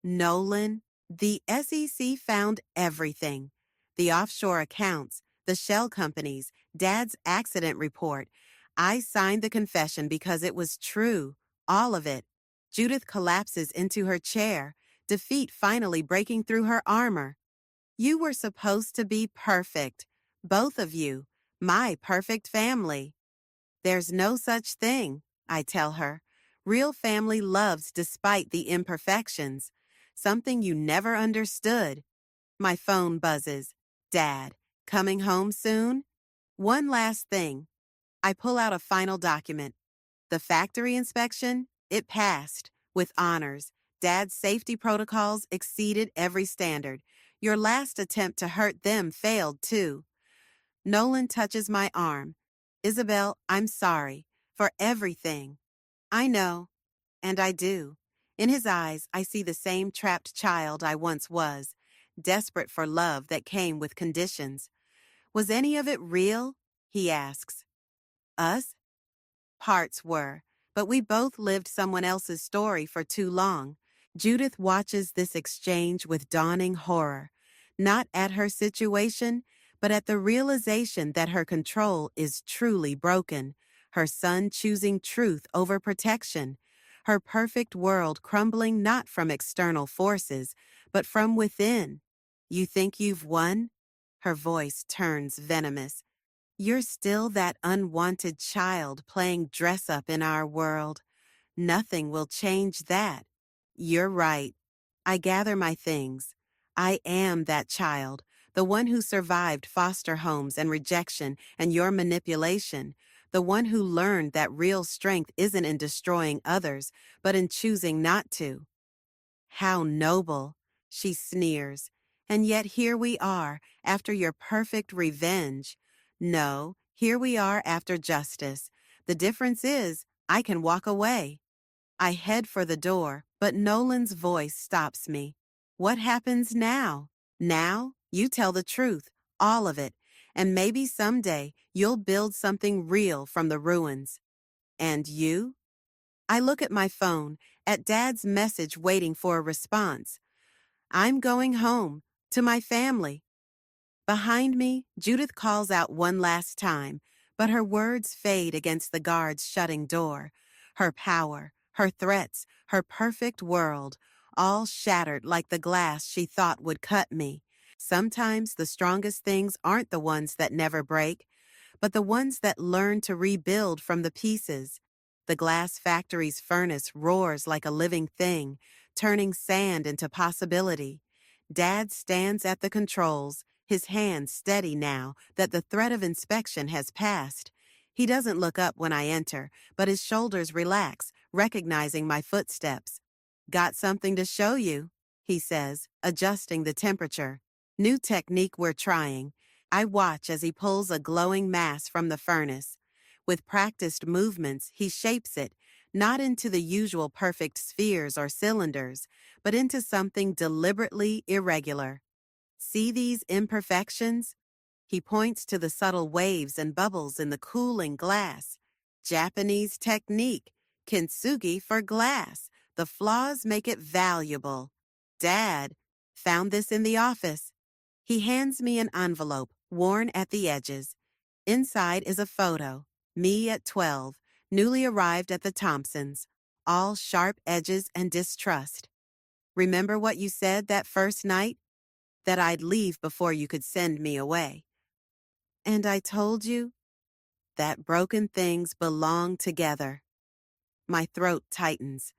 Nolan, the SEC found everything. The offshore accounts, the shell companies, Dad's accident report. I signed the confession because it was true. All of it. Judith collapses into her chair, defeat finally breaking through her armor. You were supposed to be perfect. Both of you. My perfect family. There's no such thing, I tell her. Real family loves despite the imperfections. Something you never understood. My phone buzzes. Dad, coming home soon? One last thing. I pull out a final document. The factory inspection? It passed, with honors. Dad's safety protocols exceeded every standard. Your last attempt to hurt them failed, too. Nolan touches my arm. Isabel, I'm sorry. For everything. I know. And I do. In his eyes, I see the same trapped child I once was, desperate for love that came with conditions. Was any of it real? He asks. Us? Parts were, but we both lived someone else's story for too long. Judith watches this exchange with dawning horror, not at her situation, but at the realization that her control is truly broken, her son choosing truth over protection, her perfect world crumbling not from external forces, but from within. You think you've won? Her voice turns venomous. You're still that unwanted child playing dress-up in our world. Nothing will change that. You're right. I gather my things. I am that child, the one who survived foster homes and rejection and your manipulation, the one who learned that real strength isn't in destroying others, but in choosing not to. How noble, she sneers. And yet here we are, after your perfect revenge. No, here we are after justice. The difference is, I can walk away. I head for the door, but Nolan's voice stops me. What happens now? Now, you tell the truth, all of it, and maybe someday you'll build something real from the ruins. And you? I look at my phone, at Dad's message waiting for a response. I'm going home, to my family. Behind me, Judith calls out one last time, but her words fade against the guard's shutting door. Her power, her threats, her perfect world, all shattered like the glass she thought would cut me. Sometimes the strongest things aren't the ones that never break, but the ones that learn to rebuild from the pieces. The glass factory's furnace roars like a living thing, turning sand into possibility. Dad stands at the controls, his hands steady now that the threat of inspection has passed. He doesn't look up when I enter, but his shoulders relax, recognizing my footsteps. Got something to show you, he says, adjusting the temperature. New technique we're trying. I watch as he pulls a glowing mass from the furnace. With practiced movements, he shapes it, not into the usual perfect spheres or cylinders, but into something deliberately irregular. See these imperfections? He points to the subtle waves and bubbles in the cooling glass. Japanese technique, kintsugi for glass. The flaws make it valuable. Dad found this in the office. He hands me an envelope, worn at the edges. Inside is a photo. Me at 12, newly arrived at the Thompsons. All sharp edges and distrust. Remember what you said that first night? That I'd leave before you could send me away. And I told you that broken things belong together. My throat tightens.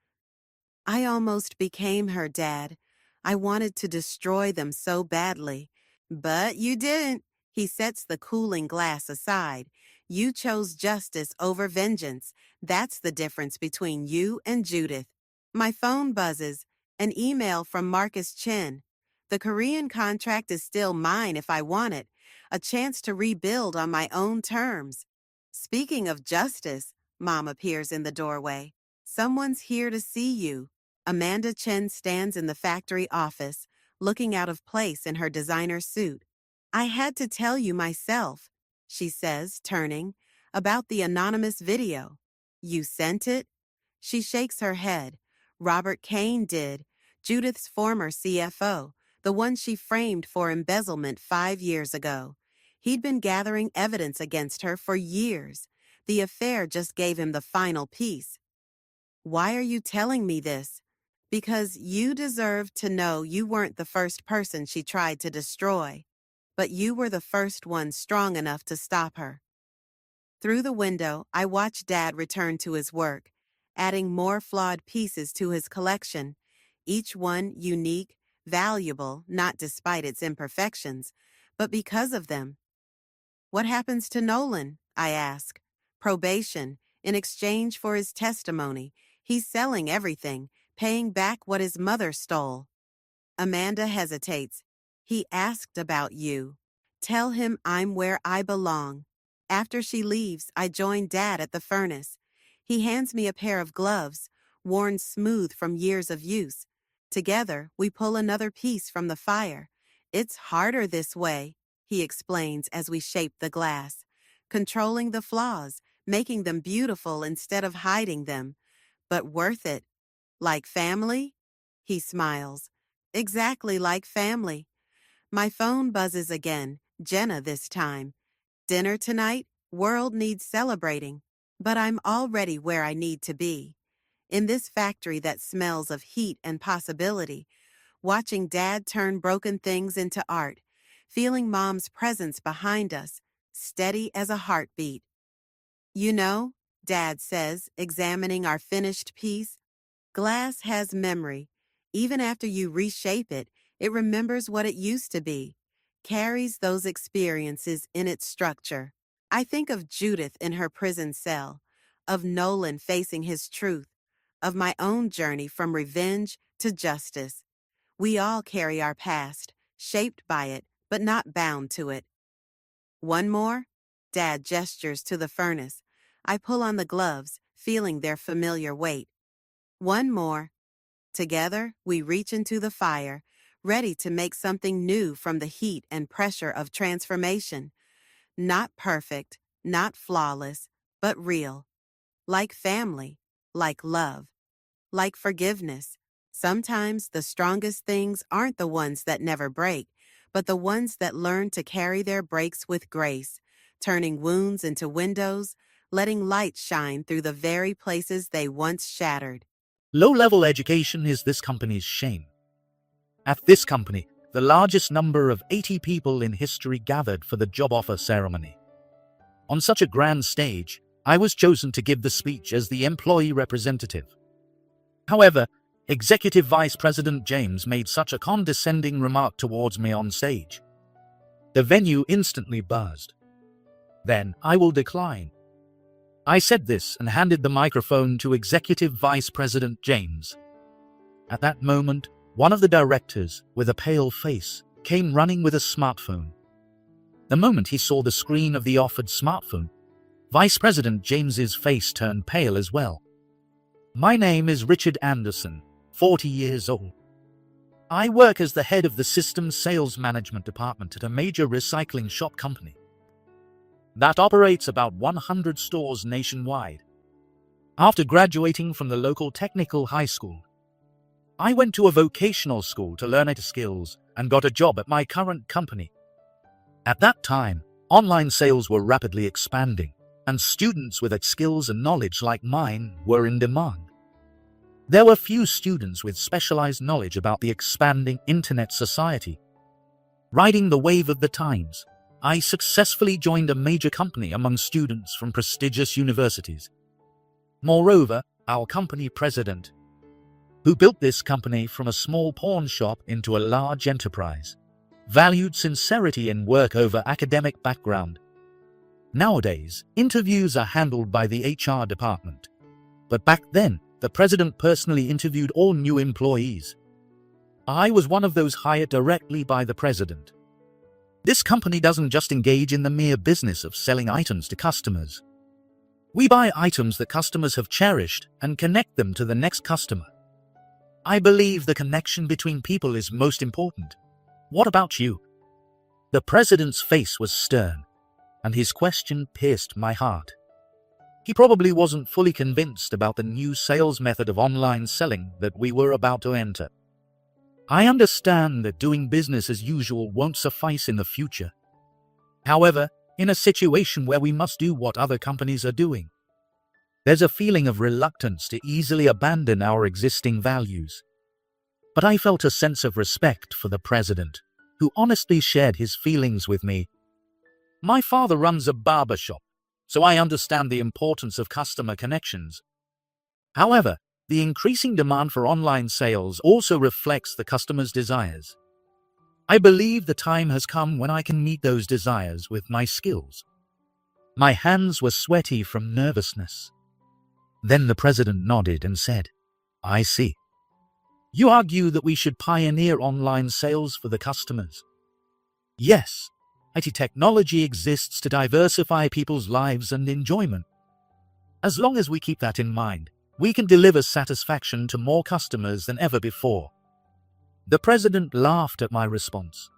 I almost became her, Dad. I wanted to destroy them so badly. But you didn't. He sets the cooling glass aside. You chose justice over vengeance. That's the difference between you and Judith. My phone buzzes. An email from Marcus Chen. The Korean contract is still mine if I want it. A chance to rebuild on my own terms. Speaking of justice, Mom appears in the doorway. Someone's here to see you. Amanda Chen stands in the factory office, looking out of place in her designer suit. I had to tell you myself, she says, turning, about the anonymous video. You sent it? She shakes her head. Robert Kane did, Judith's former CFO, the one she framed for embezzlement 5 years ago. He'd been gathering evidence against her for years. The affair just gave him the final piece. Why are you telling me this? Because you deserve to know you weren't the first person she tried to destroy, but you were the first one strong enough to stop her. Through the window, I watch Dad return to his work, adding more flawed pieces to his collection, each one unique, valuable, not despite its imperfections, but because of them. What happens to Nolan? I ask. Probation, in exchange for his testimony. He's selling everything, paying back what his mother stole. Amanda hesitates. He asked about you. Tell him I'm where I belong. After she leaves, I join Dad at the furnace. He hands me a pair of gloves, worn smooth from years of use. Together, we pull another piece from the fire. It's harder this way, he explains as we shape the glass, controlling the flaws, making them beautiful instead of hiding them. But worth it. Like family? He smiles. Exactly like family. My phone buzzes again, Jenna this time. Dinner tonight? World needs celebrating. But I'm already where I need to be. In this factory that smells of heat and possibility, watching Dad turn broken things into art, feeling Mom's presence behind us, steady as a heartbeat. You know, Dad says, examining our finished piece, glass has memory. Even after you reshape it, it remembers what it used to be, carries those experiences in its structure. I think of Judith in her prison cell, of Nolan facing his truth, of my own journey from revenge to justice. We all carry our past, shaped by it, but not bound to it. One more? Dad gestures to the furnace. I pull on the gloves, feeling their familiar weight. One more. Together, we reach into the fire, ready to make something new from the heat and pressure of transformation. Not perfect, not flawless, but real. Like family, like love, like forgiveness. Sometimes the strongest things aren't the ones that never break, but the ones that learn to carry their breaks with grace, turning wounds into windows, letting light shine through the very places they once shattered. Low-level education is this company's shame. At this company, the largest number of 80 people in history gathered for the job offer ceremony. On such a grand stage, I was chosen to give the speech as the employee representative. However, Executive Vice President James made such a condescending remark towards me on stage. The venue instantly buzzed. "Then I will decline." I said this and handed the microphone to Executive Vice President James. At that moment, one of the directors, with a pale face, came running with a smartphone. The moment he saw the screen of the offered smartphone, Vice President James's face turned pale as well. "My name is Richard Anderson, 40 years old. I work as the head of the Systems Sales Management Department at a major recycling shop company that operates about 100 stores nationwide. After graduating from the local technical high school, I went to a vocational school to learn IT skills and got a job at my current company. At that time, online sales were rapidly expanding, and students with skills and knowledge like mine were in demand. There were few students with specialized knowledge about the expanding internet society. Riding the wave of the times, I successfully joined a major company among students from prestigious universities. Moreover, our company president, who built this company from a small pawn shop into a large enterprise, valued sincerity in work over academic background. Nowadays, interviews are handled by the HR department. But back then, the president personally interviewed all new employees. I was one of those hired directly by the president. This company doesn't just engage in the mere business of selling items to customers. We buy items that customers have cherished and connect them to the next customer. I believe the connection between people is most important. What about you?" The president's face was stern, and his question pierced my heart. He probably wasn't fully convinced about the new sales method of online selling that we were about to enter. I understand that doing business as usual won't suffice in the future. However, in a situation where we must do what other companies are doing, there's a feeling of reluctance to easily abandon our existing values. But I felt a sense of respect for the president, who honestly shared his feelings with me. My father runs a barber shop, so I understand the importance of customer connections. However, the increasing demand for online sales also reflects the customer's desires. I believe the time has come when I can meet those desires with my skills. My hands were sweaty from nervousness. Then the president nodded and said, "I see. You argue that we should pioneer online sales for the customers." Yes, IT technology exists to diversify people's lives and enjoyment. As long as we keep that in mind, we can deliver satisfaction to more customers than ever before. The president laughed at my response.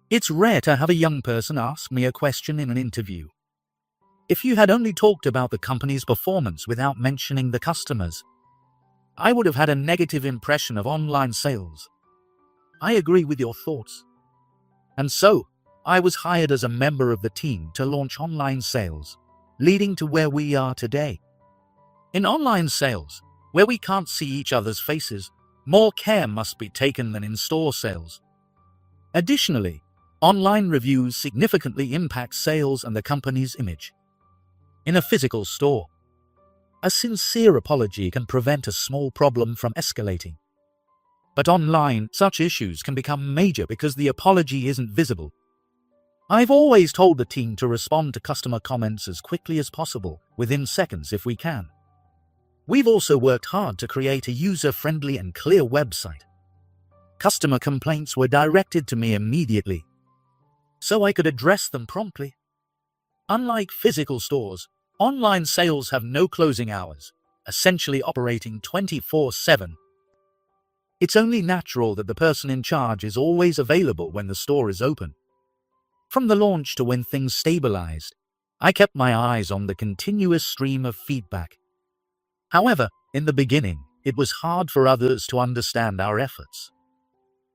It's rare to have a young person ask me a question in an interview. If you had only talked about the company's performance without mentioning the customers, I would have had a negative impression of online sales. I agree with your thoughts. And so, I was hired as a member of the team to launch online sales, leading to where we are today. In online sales, where we can't see each other's faces, more care must be taken than in store sales. Additionally, online reviews significantly impact sales and the company's image. In a physical store, a sincere apology can prevent a small problem from escalating. But online, such issues can become major because the apology isn't visible. I've always told the team to respond to customer comments as quickly as possible, within seconds if we can. We've also worked hard to create a user-friendly and clear website. Customer complaints were directed to me immediately, so I could address them promptly. Unlike physical stores, online sales have no closing hours, essentially operating 24/7. It's only natural that the person in charge is always available when the store is open. From the launch to when things stabilized, I kept my eyes on the continuous stream of feedback. However, in the beginning, it was hard for others to understand our efforts.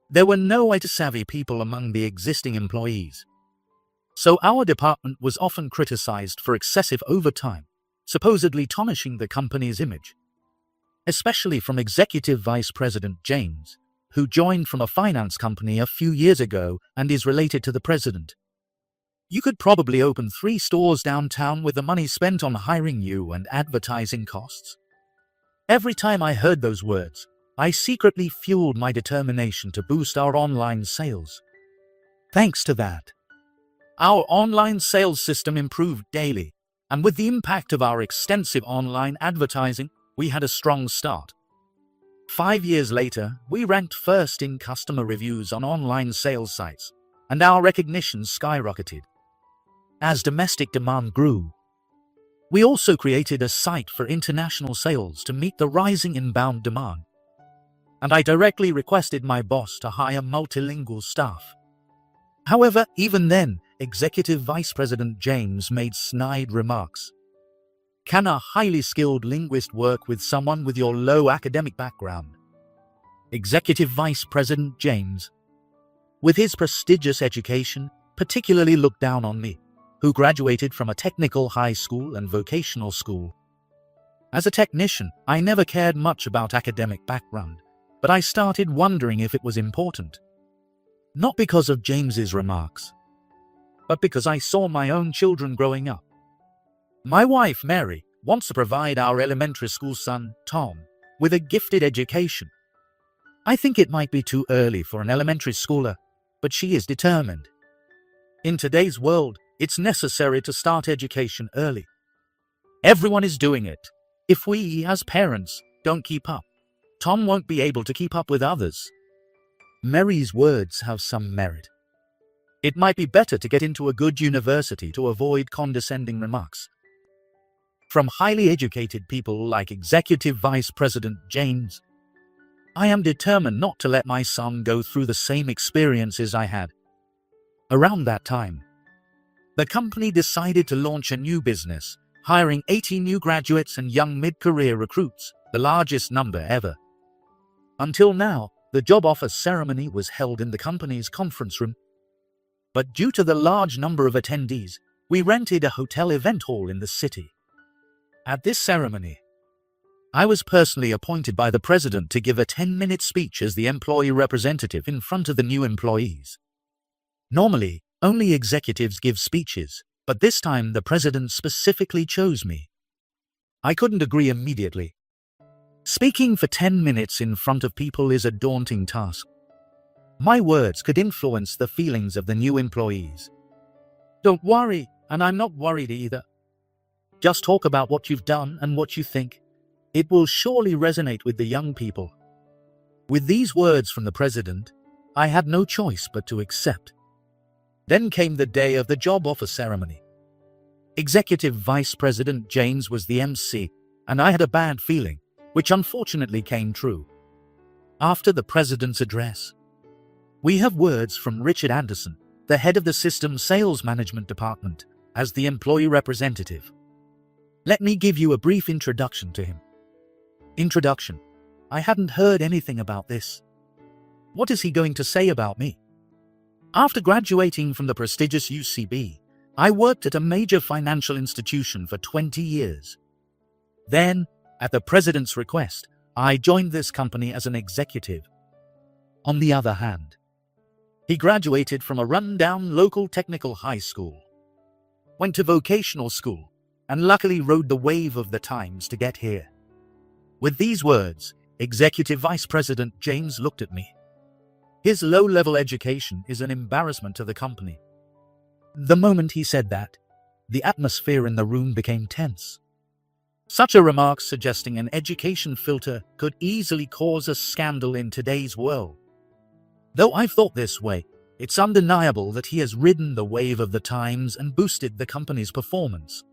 There were no IT-savvy people among the existing employees, so our department was often criticized for excessive overtime, supposedly tarnishing the company's image. Especially from Executive Vice President James, who joined from a finance company a few years ago and is related to the president. You could probably open 3 stores downtown with the money spent on hiring you and advertising costs. Every time I heard those words, I secretly fueled my determination to boost our online sales. Thanks to that, our online sales system improved daily, and with the impact of our extensive online advertising, we had a strong start. 5 years later, we ranked first in customer reviews on online sales sites, and our recognition skyrocketed. As domestic demand grew, we also created a site for international sales to meet the rising inbound demand. And I directly requested my boss to hire multilingual staff. However, even then, Executive Vice President James made snide remarks. Can a highly skilled linguist work with someone with your low academic background? Executive Vice President James, with his prestigious education, particularly looked down on me, who graduated from a technical high school and vocational school. As a technician, I never cared much about academic background, but I started wondering if it was important. Not because of James's remarks, but because I saw my own children growing up. My wife, Mary, wants to provide our elementary school son, Tom, with a gifted education. I think it might be too early for an elementary schooler, but she is determined. In today's world, it's necessary to start education early. Everyone is doing it. If we, as parents, don't keep up, Tom won't be able to keep up with others. Mary's words have some merit. It might be better to get into a good university to avoid condescending remarks from highly educated people like Executive Vice President James. I am determined not to let my son go through the same experiences I had. Around that time, the company decided to launch a new business, hiring 80 new graduates and young mid-career recruits, the largest number ever. Until now, the job offer ceremony was held in the company's conference room. But due to the large number of attendees, we rented a hotel event hall in the city. At this ceremony, I was personally appointed by the president to give a 10-minute speech as the employee representative in front of the new employees. Normally, only executives give speeches, but this time the president specifically chose me. I couldn't agree immediately. Speaking for 10 minutes in front of people is a daunting task. My words could influence the feelings of the new employees. Don't worry, and I'm not worried either. Just talk about what you've done and what you think. It will surely resonate with the young people. With these words from the president, I had no choice but to accept. Then came the day of the job offer ceremony. Executive Vice President James was the MC, and I had a bad feeling, which unfortunately came true. After the president's address, we have words from Richard Anderson, the head of the System Sales Management Department, as the employee representative. Let me give you a brief introduction to him. Introduction. I hadn't heard anything about this. What is he going to say about me? After graduating from the prestigious UCB, I worked at a major financial institution for 20 years. Then, at the president's request, I joined this company as an executive. On the other hand, he graduated from a run-down local technical high school, went to vocational school, and luckily rode the wave of the times to get here. With these words, Executive Vice President James looked at me. His low-level education is an embarrassment to the company. The moment he said that, the atmosphere in the room became tense. Such a remark suggesting an education filter could easily cause a scandal in today's world. Though I've thought this way, it's undeniable that he has ridden the wave of the times and boosted the company's performance.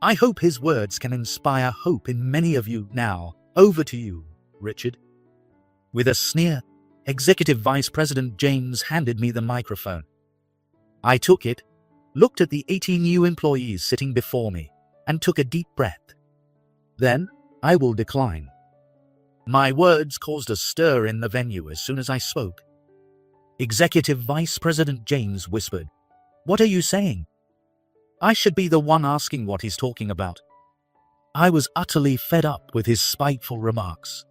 I hope his words can inspire hope in many of you now. Over to you, Richard. With a sneer, Executive Vice President James handed me the microphone. I took it, looked at the 18 new employees sitting before me, and took a deep breath. Then, I will decline. My words caused a stir in the venue as soon as I spoke. Executive Vice President James whispered, "What are you saying?" I should be the one asking what he's talking about. I was utterly fed up with his spiteful remarks.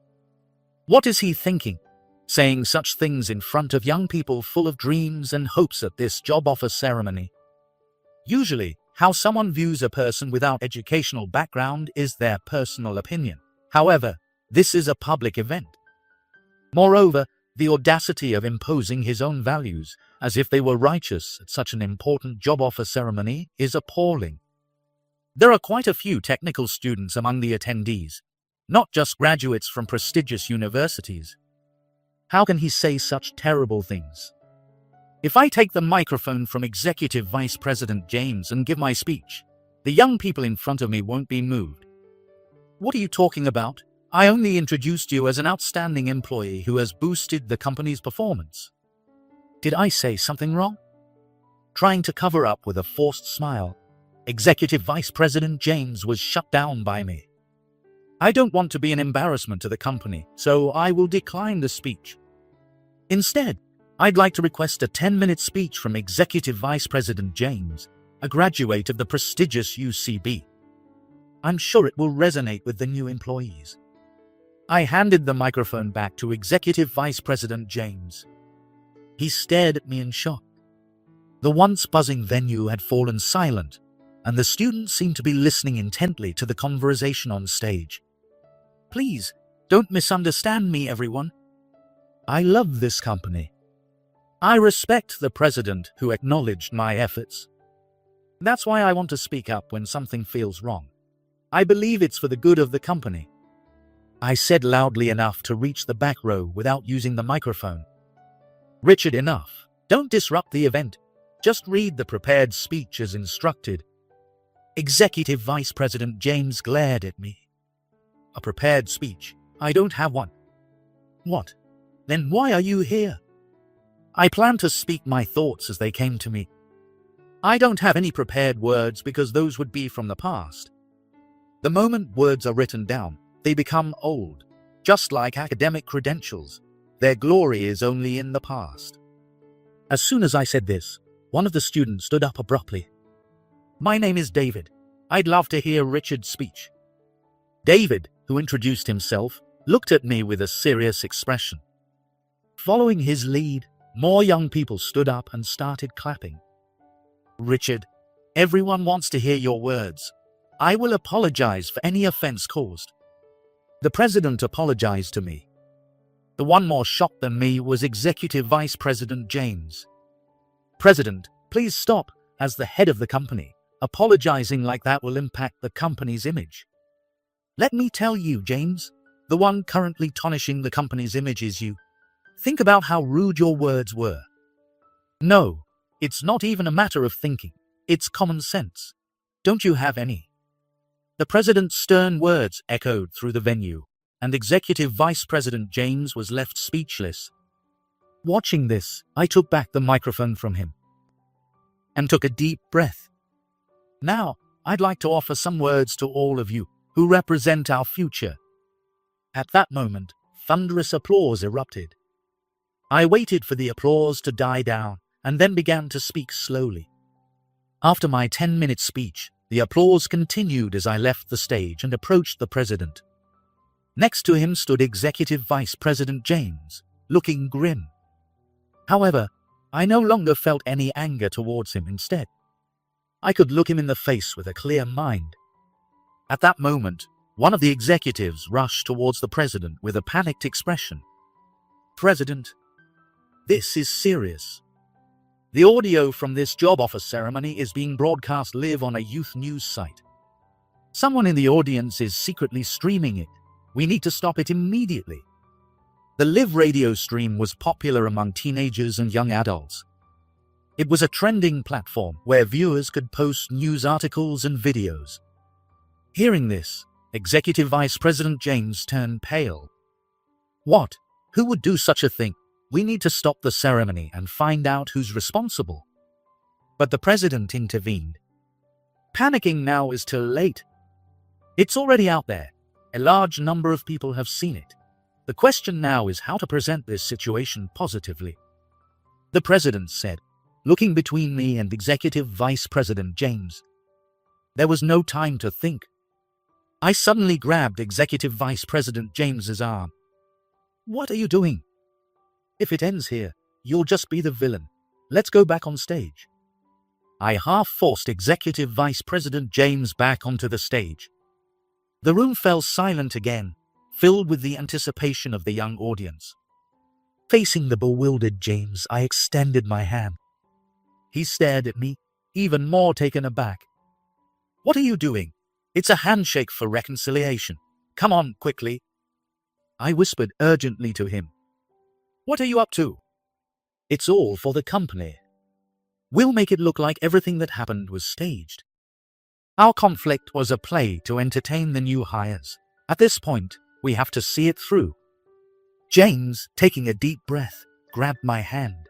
What is he thinking, saying such things in front of young people full of dreams and hopes at this job offer ceremony? Usually, how someone views a person without educational background is their personal opinion. However, this is a public event. Moreover, the audacity of imposing his own values, as if they were righteous at such an important job offer ceremony, is appalling. There are quite a few technical students among the attendees, not just graduates from prestigious universities. How can he say such terrible things? If I take the microphone from Executive Vice President James and give my speech, the young people in front of me won't be moved. What are you talking about? I only introduced you as an outstanding employee who has boosted the company's performance. Did I say something wrong? Trying to cover up with a forced smile, Executive Vice President James was shut down by me. I don't want to be an embarrassment to the company, so I will decline the speech. Instead, I'd like to request a 10-minute speech from Executive Vice President James, a graduate of the prestigious UCB. I'm sure it will resonate with the new employees. I handed the microphone back to Executive Vice President James. He stared at me in shock. The once buzzing venue had fallen silent, and the students seemed to be listening intently to the conversation on stage. Please, don't misunderstand me, everyone. I love this company. I respect the president who acknowledged my efforts. That's why I want to speak up when something feels wrong. I believe it's for the good of the company. I said loudly enough to reach the back row without using the microphone. Richard, enough. Don't disrupt the event. Just read the prepared speech as instructed. Executive Vice President James glared at me. A prepared speech? I don't have one. What? Then why are you here? I plan to speak my thoughts as they came to me. I don't have any prepared words because those would be from the past. The moment words are written down, they become old, just like academic credentials. Their glory is only in the past. As soon as I said this, one of the students stood up abruptly. My name is David. I'd love to hear Richard's speech. David, who introduced himself, looked at me with a serious expression. Following his lead, more young people stood up and started clapping. Richard, everyone wants to hear your words. I will apologize for any offense caused. The president apologized to me. The one more shocked than me was Executive Vice President James. President, please stop, as the head of the company. Apologizing like that will impact the company's image. Let me tell you, James, the one currently tarnishing the company's image is you. Think about how rude your words were. No, it's not even a matter of thinking. It's common sense. Don't you have any? The president's stern words echoed through the venue, and Executive Vice President James was left speechless. Watching this, I took back the microphone from him and took a deep breath. Now, I'd like to offer some words to all of you who represent our future. At that moment, thunderous applause erupted. I waited for the applause to die down and then began to speak slowly. After my 10-minute speech, the applause continued as I left the stage and approached the president. Next to him stood Executive Vice President James, looking grim. However, I no longer felt any anger towards him. Instead, I could look him in the face with a clear mind. At that moment, one of the executives rushed towards the president with a panicked expression. President, this is serious. The audio from this job offer ceremony is being broadcast live on a youth news site. Someone in the audience is secretly streaming it. We need to stop it immediately. The live radio stream was popular among teenagers and young adults. It was a trending platform where viewers could post news articles and videos. Hearing this, Executive Vice President James turned pale. What? Who would do such a thing? We need to stop the ceremony and find out who's responsible. But the president intervened. Panicking now is too late. It's already out there. A large number of people have seen it. The question now is how to present this situation positively. The president said, looking between me and Executive Vice President James. There was no time to think. I suddenly grabbed Executive Vice President James's arm. What are you doing? If it ends here, you'll just be the villain. Let's go back on stage. I half-forced Executive Vice President James back onto the stage. The room fell silent again, filled with the anticipation of the young audience. Facing the bewildered James, I extended my hand. He stared at me, even more taken aback. What are you doing? It's a handshake for reconciliation. Come on, quickly. I whispered urgently to him. What are you up to? It's all for the company. We'll make it look like everything that happened was staged. Our conflict was a play to entertain the new hires. At this point, we have to see it through. James, taking a deep breath, grabbed my hand.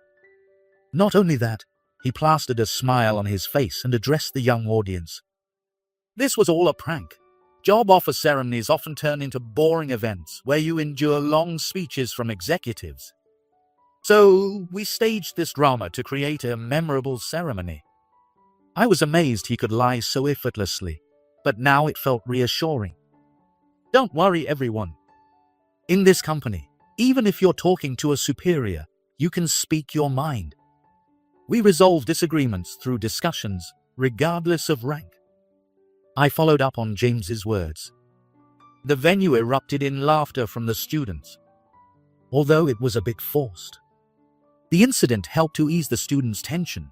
Not only that, he plastered a smile on his face and addressed the young audience. This was all a prank. Job offer ceremonies often turn into boring events where you endure long speeches from executives. So we staged this drama to create a memorable ceremony. I was amazed he could lie so effortlessly, but now it felt reassuring. Don't worry, everyone. In this company, even if you're talking to a superior, you can speak your mind. We resolve disagreements through discussions, regardless of rank. I followed up on James's words. The venue erupted in laughter from the students, although it was a bit forced. The incident helped to ease the students' tension,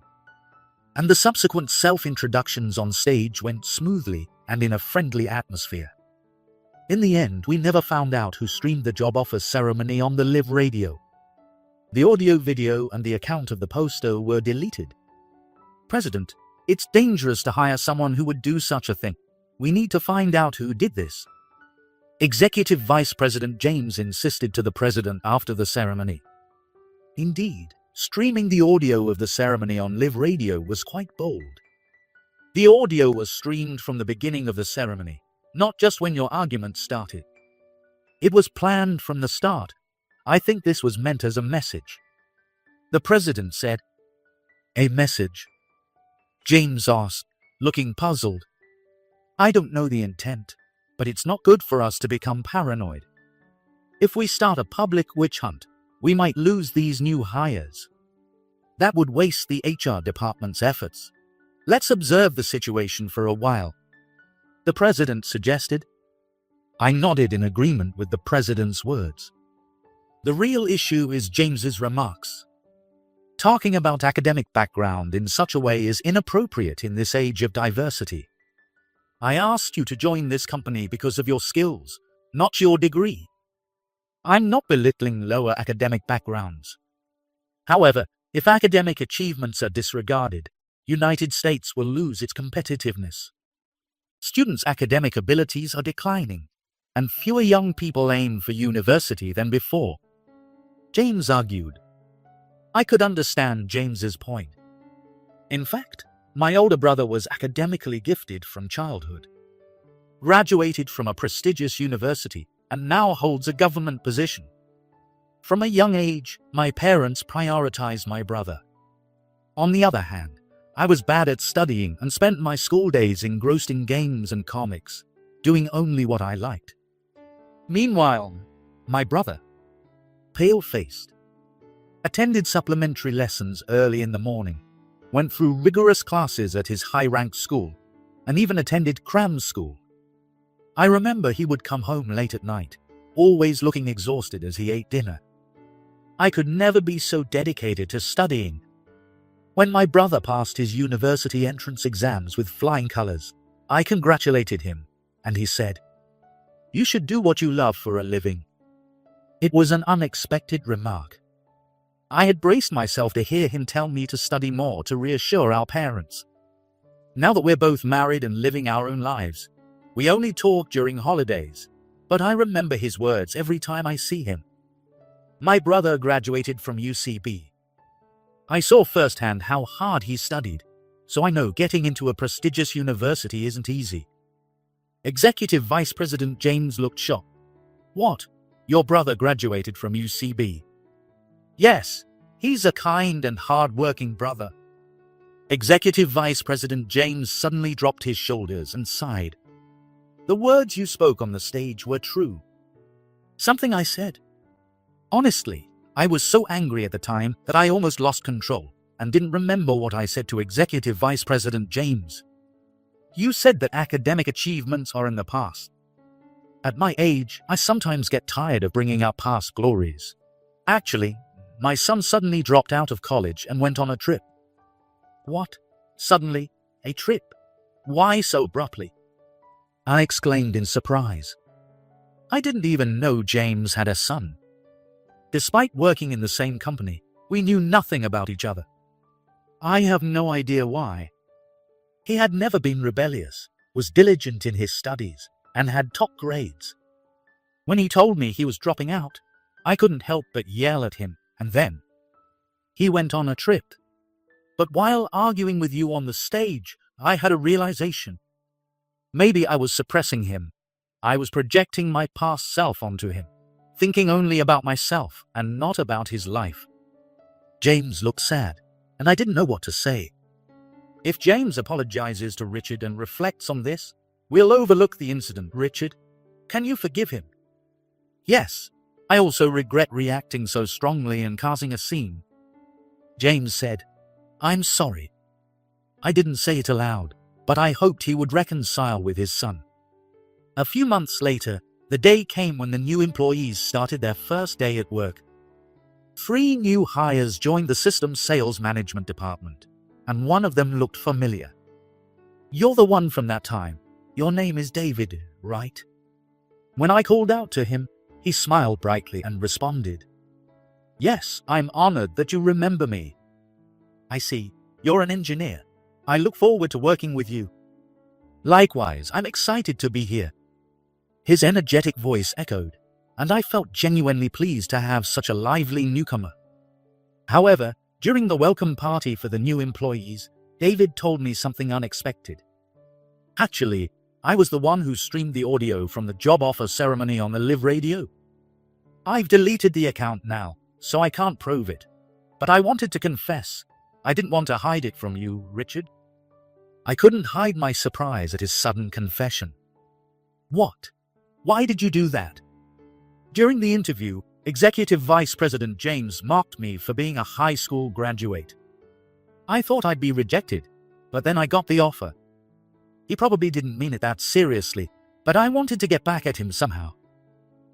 and the subsequent self-introductions on stage went smoothly and in a friendly atmosphere. In the end, we never found out who streamed the job offer ceremony on the live radio. The audio video and the account of the poster were deleted. President, it's dangerous to hire someone who would do such a thing. We need to find out who did this. Executive Vice President James insisted to the president after the ceremony. Indeed, streaming the audio of the ceremony on live radio was quite bold. The audio was streamed from the beginning of the ceremony, not just when your argument started. It was planned from the start. I think this was meant as a message. The president said, A message? James asked, looking puzzled. I don't know the intent, but it's not good for us to become paranoid. If we start a public witch hunt, we might lose these new hires. That would waste the HR department's efforts. Let's observe the situation for a while. The president suggested. I nodded in agreement with the president's words. The real issue is James's remarks. Talking about academic background in such a way is inappropriate in this age of diversity. I asked you to join this company because of your skills, not your degree. I'm not belittling lower academic backgrounds. However, if academic achievements are disregarded, United States will lose its competitiveness. Students' academic abilities are declining, and fewer young people aim for university than before. James argued. I could understand James's point. In fact, my older brother was academically gifted from childhood, graduated from a prestigious university, and now holds a government position. From a young age, my parents prioritized my brother. On the other hand, I was bad at studying and spent my school days engrossed in games and comics, doing only what I liked. Meanwhile, my brother, pale-faced, attended supplementary lessons early in the morning, went through rigorous classes at his high-ranked school, and even attended cram school. I remember he would come home late at night, always looking exhausted as he ate dinner. I could never be so dedicated to studying. When my brother passed his university entrance exams with flying colors, I congratulated him, and he said, You should do what you love for a living. It was an unexpected remark. I had braced myself to hear him tell me to study more to reassure our parents. Now that we're both married and living our own lives, We only talk during holidays, but I remember his words every time I see him. My brother graduated from UCB. I saw firsthand how hard he studied, so I know getting into a prestigious university isn't easy. Executive Vice President James looked shocked. What? Your brother graduated from UCB? Yes, he's a kind and hard-working brother. Executive Vice President James suddenly dropped his shoulders and sighed. The words you spoke on the stage were true. Something I said. Honestly, I was so angry at the time that I almost lost control and didn't remember what I said to Executive Vice President James. You said that academic achievements are in the past. At my age, I sometimes get tired of bringing up past glories. Actually, my son suddenly dropped out of college and went on a trip. What? Suddenly? A trip? Why so abruptly? I exclaimed in surprise. I didn't even know James had a son. Despite working in the same company, we knew nothing about each other. I have no idea why. He had never been rebellious, was diligent in his studies, and had top grades. When he told me he was dropping out, I couldn't help but yell at him, and then he went on a trip. But while arguing with you on the stage, I had a realization. Maybe I was suppressing him. I was projecting my past self onto him, thinking only about myself and not about his life. James looked sad, and I didn't know what to say. If James apologizes to Richard and reflects on this, we'll overlook the incident, Richard. Can you forgive him? Yes. I also regret reacting so strongly and causing a scene. James said, I'm sorry. I didn't say it aloud, but I hoped he would reconcile with his son. A few months later, the day came when the new employees started their first day at work. 3 new hires joined the system sales management department, and one of them looked familiar. You're the one from that time. Your name is David, right? When I called out to him, he smiled brightly and responded, Yes, I'm honored that you remember me. I see. You're an engineer. I look forward to working with you. Likewise, I'm excited to be here. His energetic voice echoed, and I felt genuinely pleased to have such a lively newcomer. However, during the welcome party for the new employees, David told me something unexpected. Actually, I was the one who streamed the audio from the job offer ceremony on the live radio. I've deleted the account now, so I can't prove it. But I wanted to confess. I didn't want to hide it from you, Richard. I couldn't hide my surprise at his sudden confession. What? Why did you do that? During the interview, Executive Vice President James mocked me for being a high school graduate. I thought I'd be rejected, but then I got the offer. He probably didn't mean it that seriously, but I wanted to get back at him somehow.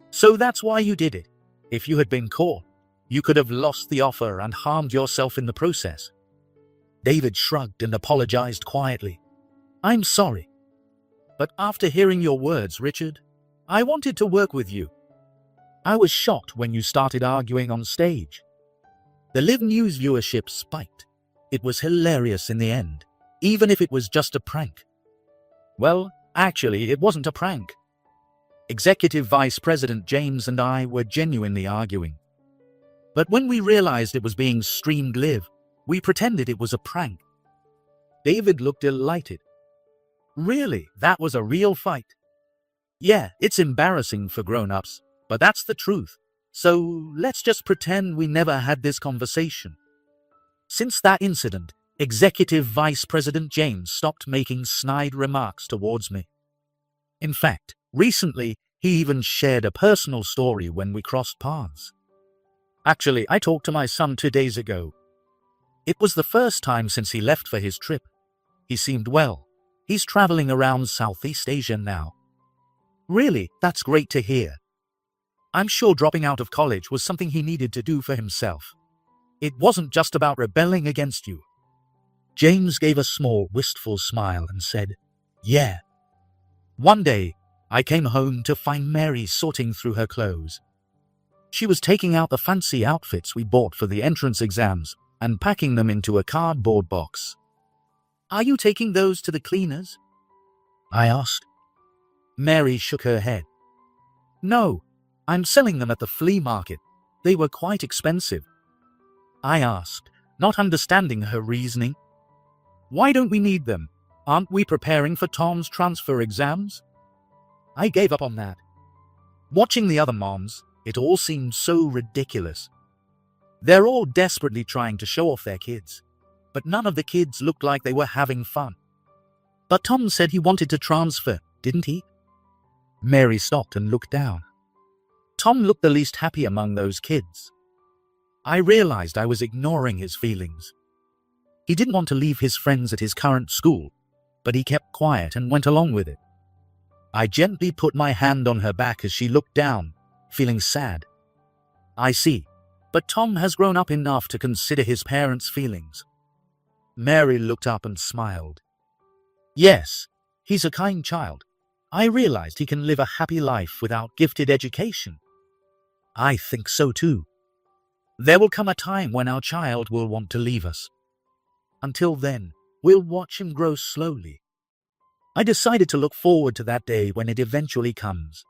So that's why you did it. If you had been caught, you could have lost the offer and harmed yourself in the process. David shrugged and apologized quietly. I'm sorry. But after hearing your words, Richard, I wanted to work with you. I was shocked when you started arguing on stage. The Live News viewership spiked. It was hilarious in the end, even if it was just a prank. Well, actually, it wasn't a prank. Executive Vice President James and I were genuinely arguing. But when we realized it was being streamed live, we pretended it was a prank. David looked delighted. Really, that was a real fight? Yeah, it's embarrassing for grown-ups, but that's the truth. So let's just pretend we never had this conversation. Since that incident, Executive Vice President James stopped making snide remarks towards me. In fact, recently, he even shared a personal story when we crossed paths. Actually, I talked to my son 2 days ago. It was the first time since he left for his trip. He seemed well. He's traveling around Southeast Asia now. Really, that's great to hear. I'm sure dropping out of college was something he needed to do for himself. It wasn't just about rebelling against you. James gave a small, wistful smile and said, Yeah. One day, I came home to find Mary sorting through her clothes. She was taking out the fancy outfits we bought for the entrance exams and packing them into a cardboard box. Are you taking those to the cleaners? I asked. Mary shook her head. No, I'm selling them at the flea market. They were quite expensive. I asked, not understanding her reasoning. Why don't we need them? Aren't we preparing for Tom's transfer exams? I gave up on that. Watching the other moms, it all seemed so ridiculous. They're all desperately trying to show off their kids, but none of the kids looked like they were having fun. But Tom said he wanted to transfer, didn't he? Mary stopped and looked down. Tom looked the least happy among those kids. I realized I was ignoring his feelings. He didn't want to leave his friends at his current school, but he kept quiet and went along with it. I gently put my hand on her back as she looked down, feeling sad. I see, but Tom has grown up enough to consider his parents' feelings. Mary looked up and smiled. Yes, he's a kind child. I realized he can live a happy life without gifted education. I think so too. There will come a time when our child will want to leave us. Until then, we'll watch him grow slowly. I decided to look forward to that day when it eventually comes.